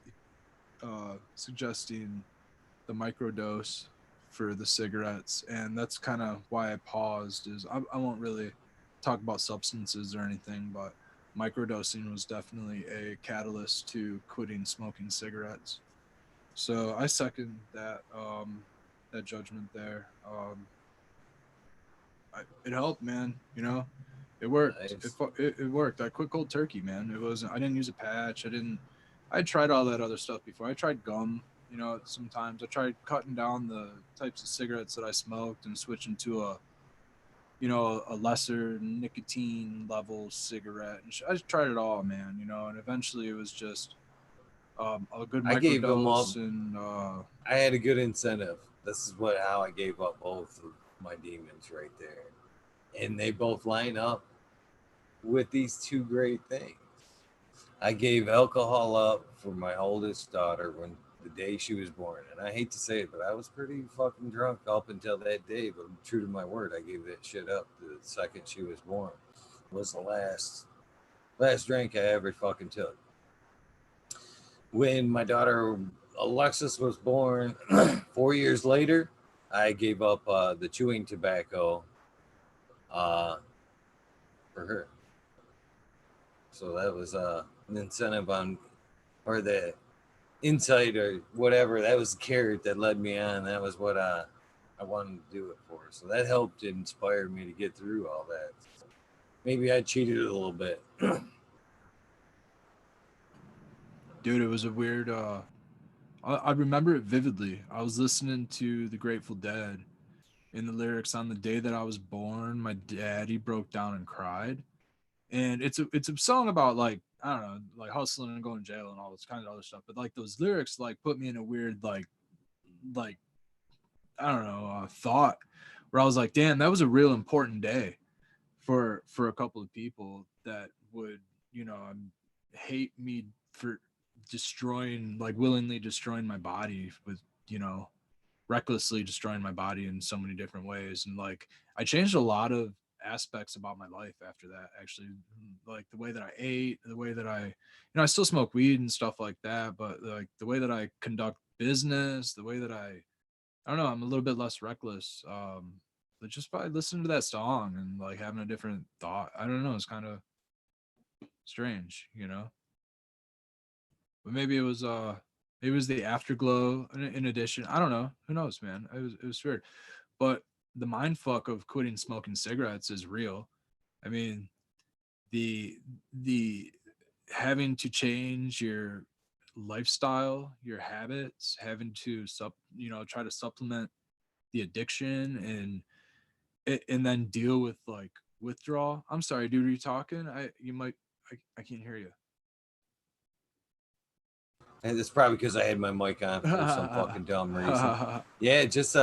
suggesting the microdose for the cigarettes, and that's kind of why I paused. I won't really talk about substances or anything, but microdosing was definitely a catalyst to quitting smoking cigarettes. So I second that judgment there. It helped, man. It worked. nice. It worked. I quit cold turkey, man. It wasn't. I didn't use a patch. I didn't. I tried all that other stuff before. I tried gum. Sometimes I tried cutting down the types of cigarettes that I smoked and switching to a lesser nicotine level cigarette. And I just tried it all, man. And eventually it was just a good I gave them up. microdose and I had a good incentive. This is what how I gave up both of my demons right there, and they both line up with these two great things. I gave alcohol up for my oldest daughter when the day she was born, and I hate to say it, but I was pretty fucking drunk up until that day. But I'm true to my word, I gave that shit up the second she was born. It was the last drink I ever fucking took. When my daughter Alexis was born, 4 years later, I gave up the chewing tobacco uh, for her. So that was an incentive on, or the insight or whatever. That was the carrot that led me on. That was what I wanted to do it for. So that helped inspire me to get through all that. Maybe I cheated a little bit. dude, it was a weird. I remember it vividly. I was listening to the Grateful Dead, in the lyrics, on the day that I was born, my daddy broke down and cried. And it's a song about, like, I don't know, like hustling and going to jail and all this kind of other stuff. But like those lyrics like put me in a weird like I don't know, thought, where I was like, damn, that was a real important day for a couple of people that would, hate me for destroying, like willingly destroying my body with, you know, recklessly destroying my body in so many different ways. And like I changed a lot of aspects about my life after that, actually. Like the way that I ate, the way that I still smoke weed and stuff like that, but like the way that I conduct business, the way that I don't know, I'm a little bit less reckless. But just by listening to that song and like having a different thought, I don't know, it's kind of strange. But maybe it was the afterglow in addition. I don't know. Who knows, man? It was weird. But the mind fuck of quitting smoking cigarettes is real. I mean, the the having to change your lifestyle, your habits, having to try to supplement the addiction and then deal with like withdrawal. I'm sorry, dude, are you talking? I can't hear you. And it's probably because I had my mic on for some fucking dumb reason. Yeah, just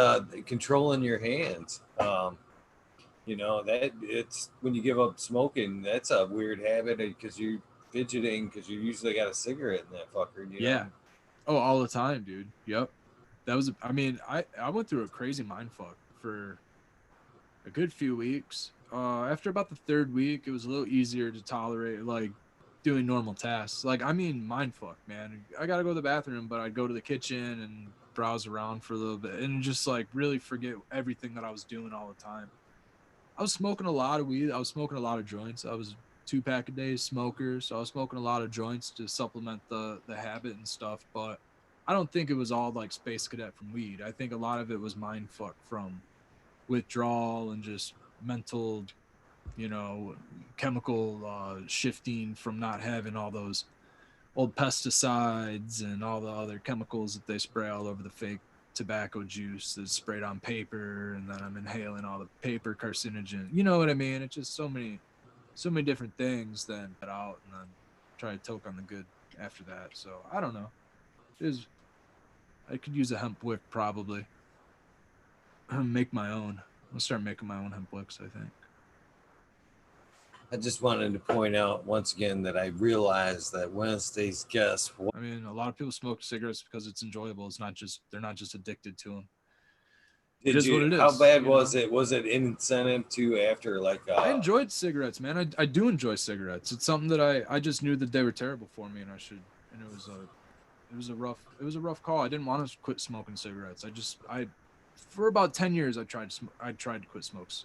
controlling your hands. That it's when you give up smoking, that's a weird habit because you're fidgeting because you usually got a cigarette in that fucker. Yeah. Oh, all the time, dude. Yep. That was I mean, I went through a crazy mind fuck for a good few weeks. After about the third week, it was a little easier to tolerate like doing normal tasks. Like I mean, mind fuck, man. I gotta go to the bathroom, but I'd go to the kitchen and browse around for a little bit and just like really forget everything that I was doing all the time. I was smoking a lot of weed. I was smoking a lot of joints. I was 2 pack a day smoker, so I was smoking a lot of joints to supplement the habit and stuff. But I don't think it was all like Space Cadet from weed. I think a lot of it was mind fuck from withdrawal and just mental, you know, chemical shifting from not having all those old pesticides and all the other chemicals that they spray all over the fake tobacco juice that's sprayed on paper, and then I'm inhaling all the paper carcinogen. You know what I mean? It's just so many different things. Then get out and then try to toke on the good after that. So I don't know. Is I could use a hemp wick probably. Make my own. I'll start making my own hemp wicks. I think. I just wanted to point out once again that I realized that Wednesday's guest. I mean, a lot of people smoke cigarettes because it's enjoyable. It's not just they're not just addicted to them. It Did is what you? it How is, bad you know. was it? Was it incentive to after like? I enjoyed cigarettes, man. I do enjoy cigarettes. It's something that I just knew that they were terrible for me, and I should. And it was a rough call. I didn't want to quit smoking cigarettes. I for about 10 years I tried to quit smoking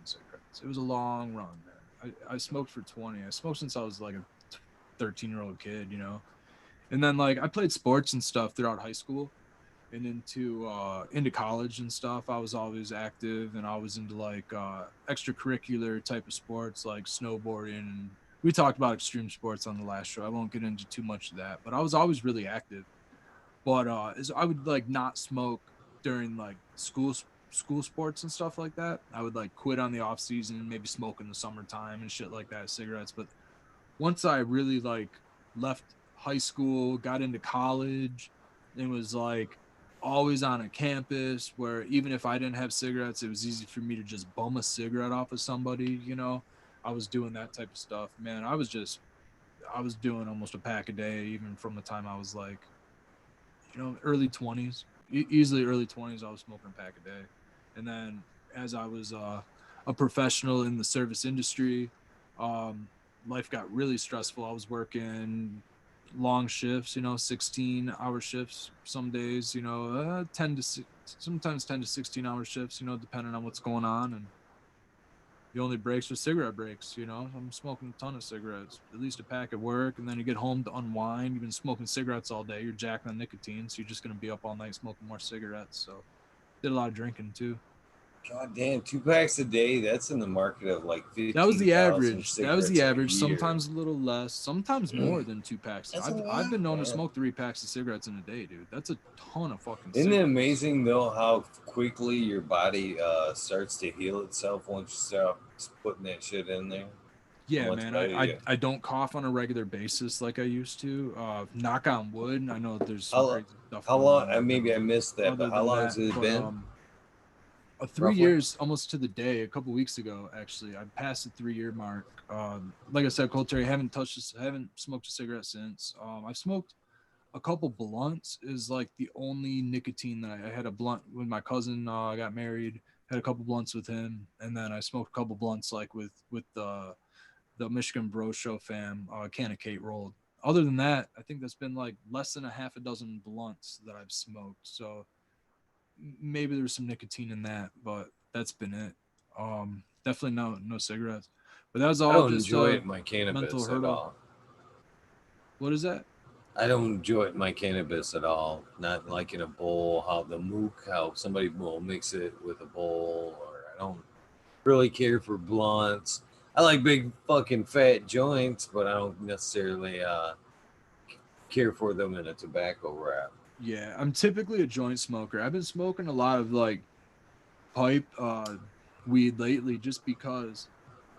cigarettes. It was a long run, man. I smoked for 20. I smoked since I was like a 13-year-old kid, you know. And then like I played sports and stuff throughout high school and into college and stuff. I was always active and I was into like extracurricular type of sports like snowboarding, and we talked about extreme sports on the last show. I won't get into too much of that, but I was always really active. But I would like not smoke during like school sports and stuff like that. I would like quit on the off season, maybe smoke in the summertime and shit like that, cigarettes. But once I really like left high school, got into college, and was like always on a campus where even if I didn't have cigarettes, it was easy for me to just bum a cigarette off of somebody, you know. I was doing that type of stuff. Man, I was doing almost a pack a day even from the time I was like, early 20s. Easily early 20s I was smoking a pack a day. And then as I was a professional in the service industry, um life got really stressful. I was working long shifts, 16-hour shifts some days, 10 to 6, sometimes 10 to 16-hour shifts, depending on what's going on. And the only breaks are cigarette breaks. I'm smoking a ton of cigarettes, at least a pack at work, and then you get home to unwind. You've been smoking cigarettes all day, you're jacked on nicotine, so you're just going to be up all night smoking more cigarettes. So did a lot of drinking too. God damn, 2 packs a day. That's in the market of like That was the 15,000 average. That was the cigarettes a average. year. Sometimes a little less, sometimes more than 2 packs. That's a I've been lot, known to man. smoke 3 packs of cigarettes in a day, dude. That's a ton of fucking Isn't it cigarettes. amazing though how quickly your body starts to heal itself once you start putting that shit in there? How Yeah, much man. better you? I don't cough on a regular basis like I used to. Knock on wood. I know there's some How crazy stuff how going long? on right Maybe now. I missed that, Other but how than long has that, it but been 3 roughly? years almost to the day, a couple weeks ago actually, I passed the 3 year mark. Like I said, cold Terry, haven't smoked a cigarette since. I've smoked a couple blunts. Is like the only nicotine that I had a blunt with my cousin. I got married, had a couple blunts with him, and then I smoked a couple blunts like with the Michigan Bro Show fam, can of Kate rolled. Other than that, I think that's been like less than a half a dozen blunts that I've smoked. So maybe there's some nicotine in that, but that's been it. Definitely no cigarettes. But that was I all don't just enjoy a my mental cannabis at hurdle. all. What is that? I don't enjoy my cannabis at all. Not like in a bowl, how the mook, how somebody will mix it with a bowl, or I don't really care for blunts. I like big fucking fat joints, but I don't necessarily care for them in a tobacco wrap. Yeah, I'm typically a joint smoker. I've been smoking a lot of like pipe weed lately just because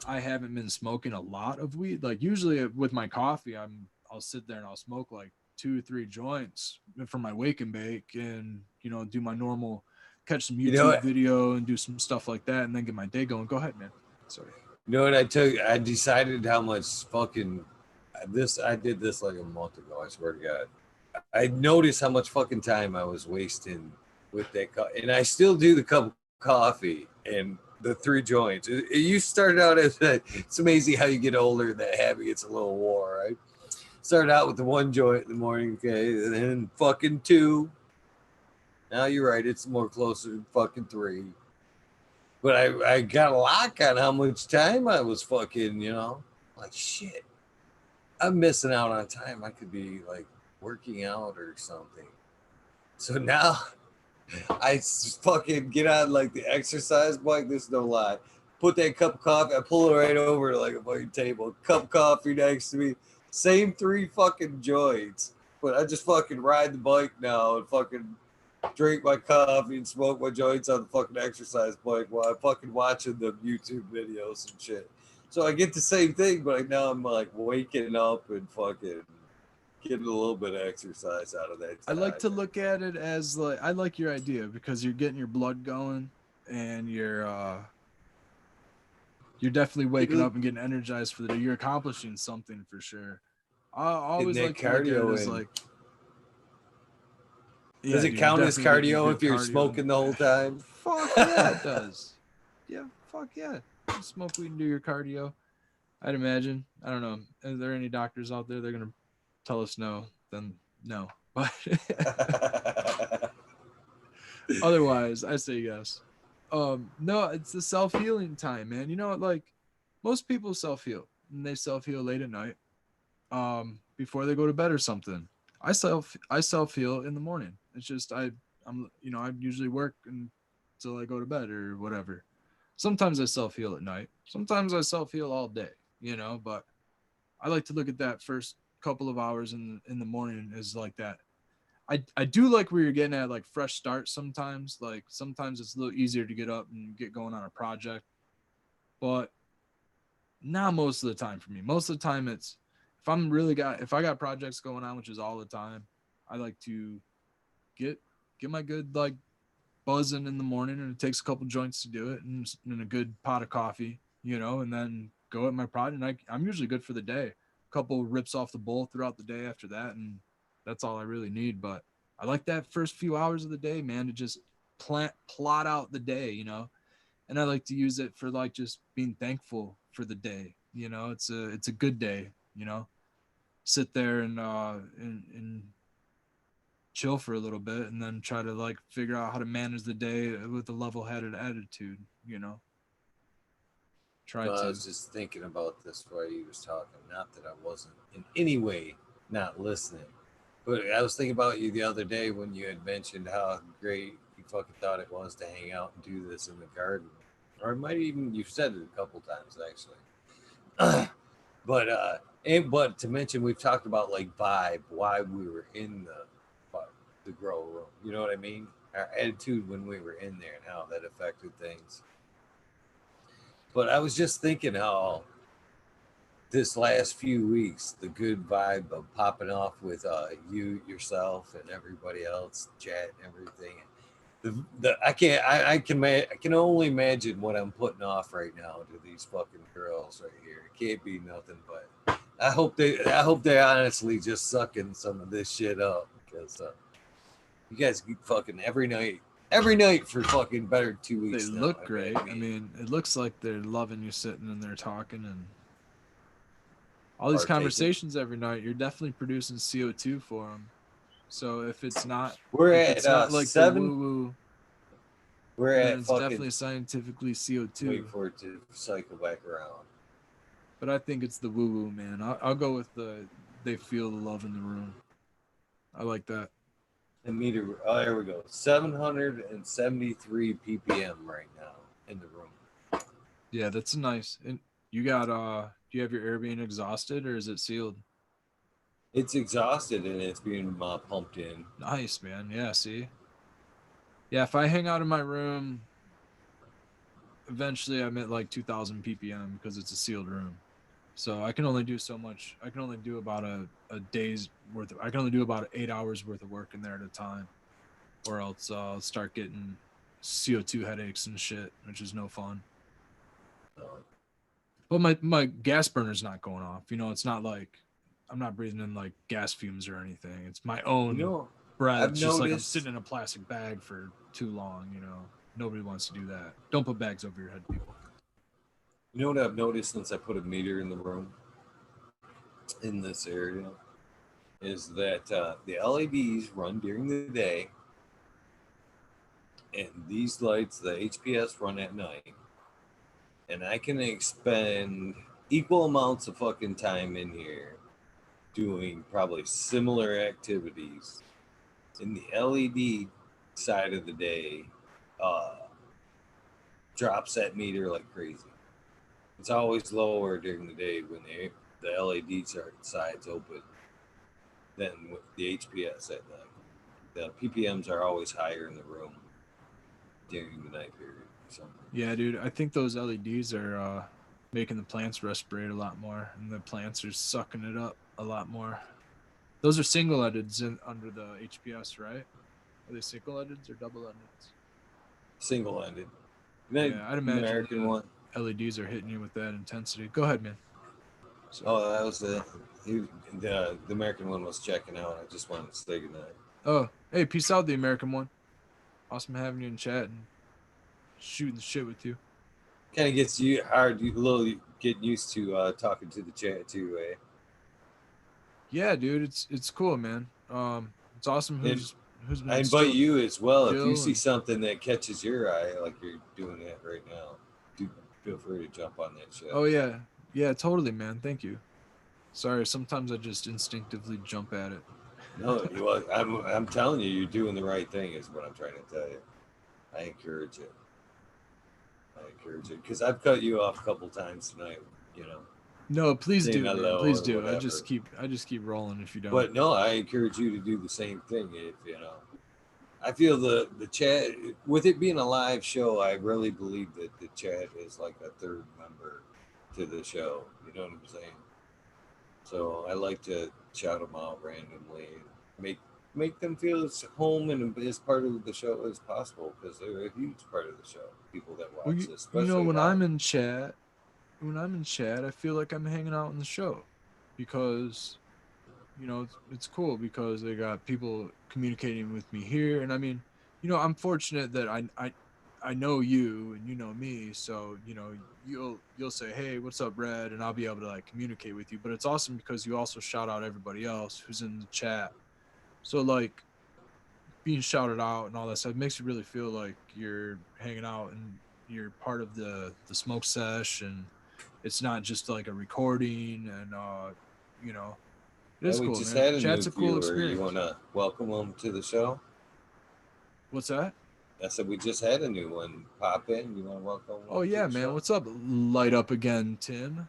I haven't been smoking a lot of weed. Like usually with my coffee, I'll sit there and I'll smoke like 2 or 3 joints for my wake and bake, and do my normal, catch some You know YouTube what? video and do some stuff like that, and then get my day going. Go ahead, man. Sorry. You know what I took? I decided how much fucking this. I did this like a month ago. I swear to God. I noticed how much fucking time I was wasting with that, and I still do the cup of coffee and the 3 joints. You started out as it's amazing how you get older. That habit gets a little war, right? Started out with the 1 joint in the morning, okay, and then fucking 2. Now you're right; it's more closer to fucking 3. But I got a lock on how much time I was fucking, like shit. I'm missing out on time. I could be like working out or something. So now I fucking get on like the exercise bike. This is no lie. Put that cup of coffee. I pull it right over to like a fucking table. Cup of coffee next to me. Same 3 fucking joints. But I just fucking ride the bike now and fucking drink my coffee and smoke my joints on the fucking exercise bike while I'm fucking watching the YouTube videos and shit. So I get the same thing, but now I'm like waking up and fucking getting a little bit of exercise out of that I like time. to look at it as like, I like your idea because you're getting your blood going, and you're definitely waking Getting, up and getting energized for the day. You're accomplishing something for sure. I getting always that like to look at it cardio as in. like, Does yeah, it dude, you're count as definitely getting your cardio good if you're cardio in. smoking the whole time? Fuck yeah, it does. Yeah, fuck yeah. You smoke weed and do your cardio. I'd imagine. I don't know. Are there any doctors out there? They're gonna tell us no. Then no. But otherwise, I say yes. No, it's the self healing time, man. Like most people self heal, and they self heal late at night, before they go to bed or something. I self heal in the morning. It's just I usually work until I go to bed or whatever. Sometimes I self heal at night. Sometimes I self heal all day. But I like to look at that first couple of hours in the morning as like that. I do like where you're getting at, like fresh start sometimes. Like sometimes it's a little easier to get up and get going on a project, but not most of the time for me. Most of the time it's, if I got projects going on, which is all the time, I like to get get my good like buzzing in the morning, and it takes a couple joints to do it, and a good pot of coffee, and then go at my project. And I'm usually good for the day. A couple rips off the bowl throughout the day after that, and that's all I really need. But I like that first few hours of the day, man, to just plot out the day, and I like to use it for like just being thankful for the day. It's a good day. Sit there and chill for a little bit, and then try to like figure out how to manage the day with a level-headed attitude. Try Well, I to. was just thinking about this while you was talking. Not that I wasn't in any way not listening, but I was thinking about you the other day when you had mentioned how great you fucking thought it was to hang out and do this in the garden, or it might even you've said it a couple times actually. But to mention we've talked about like vibe, why we were in the grow room. You know what I mean? Our attitude when we were in there and how that affected things. But I was just thinking how this last few weeks, the good vibe of popping off with you, yourself, and everybody else, chat and everything. I can only imagine what I'm putting off right now to these fucking girls right here. It can't be nothing but I hope they honestly just sucking some of this shit up because you guys keep fucking every night for fucking better than two They weeks now. look great. I mean, it looks like they're loving you sitting in there talking, and all these Partaking. conversations every night. You're definitely producing CO2 for them. So We're if at it's not like the seven. woo woo, We're then at it's fucking definitely scientifically wait CO2. for it to cycle back around. But I think it's the woo woo, man. I'll go with they feel the love in the room. I like that. The meter. Oh, there we go. 773 ppm right now in the room. Yeah, that's nice. And you got do you have your air being exhausted or is it sealed? It's exhausted and it's being pumped in. Nice, man. Yeah, see. Yeah, if I hang out in my room, eventually I'm at like 2000 ppm because it's a sealed room. So I can only do so much. I can only do about a day's worth of, I can only do about 8 hours worth of work in there at a time, or else I'll start getting CO2 headaches and shit, which is no fun. But my gas burner's not going off. You know, it's not like I'm not breathing in like gas fumes or anything. It's my You own know, breath. I've It's just like I'm noticed. sitting in a plastic bag for too long. You know, nobody wants to do that. Don't put bags over your head, people. You know what I've noticed since I put a meter in the room in this area is that the LEDs run during the day, and these lights, the HPS, run at night. And I can expend equal amounts of fucking time in here doing probably similar activities in the LED side of the day. Uh, Drops that meter like crazy. It's always lower during the day when the LEDs are sides open than with the HPS at night. The PPMs are always higher in the room during the night period for some reason. Yeah, dude. I think those LEDs are making the plants respirate a lot more, and the plants are sucking it up a lot more. Those are single endeds in under the HPS, right? Are they single endeds or double endeds? Single ended. Yeah, I'd imagine American the one. LEDs are hitting you with that intensity. Go ahead, man. Sorry. Oh, that was the American one was checking out. I just wanted to say goodnight. Oh, hey, peace out, the American one. Awesome having you in chat and shooting the shit with you. Kind of gets you hard, a little getting used to talking to the chat too, eh? Yeah, dude, it's cool, man. It's awesome And who's I been invite still you as well. If you chill see and something that catches your eye, like you're doing that right now, do feel free to jump on that shit. oh yeah, yeah, totally, man. Thank you. Sorry, sometimes I just instinctively jump at it. No, I'm telling you, you're doing the right thing. Is what I'm trying to tell you. I encourage it. I encourage it because I've cut you off a couple times tonight. You know, No, please saying do, man. hello Please or do. whatever. I just keep rolling if you don't. But no, I encourage you to do the same thing. If you know, I feel the chat with it being a live show. I really believe that the chat is like a third member to the show. You know what I'm saying? So I like to shout them out randomly, make make them feel as home and as part of the show as possible because they're a huge part of the show. People that Well, watch this, you know especially live. when I'm in chat, I feel like I'm hanging out in the show because you know it's cool because they got people communicating with me here, and I mean, you know, I'm fortunate that I know you and you know me, so you know you'll say, hey, what's up, Red, and I'll be able to like communicate with you. But it's awesome because you also shout out everybody else who's in the chat. So like being shouted out and all that stuff makes you really feel like you're hanging out and you're part of the smoke sesh, and it's not just like a recording, and you know it is We cool, just man. had a new Chat's a cool viewer. You want experience. to welcome them to the show? What's that? I said we just had a new one pop in. You want to welcome Oh them to yeah, the man. show? What's up? Light up again, Tim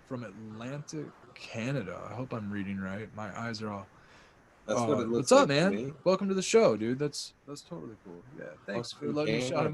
from Atlantic, Canada. I hope I'm reading right. My eyes are all That's what it what's looks up, like to man? me. Welcome to the show, dude. That's totally cool. Yeah, Fuck thanks for from letting me shout him Canada. out.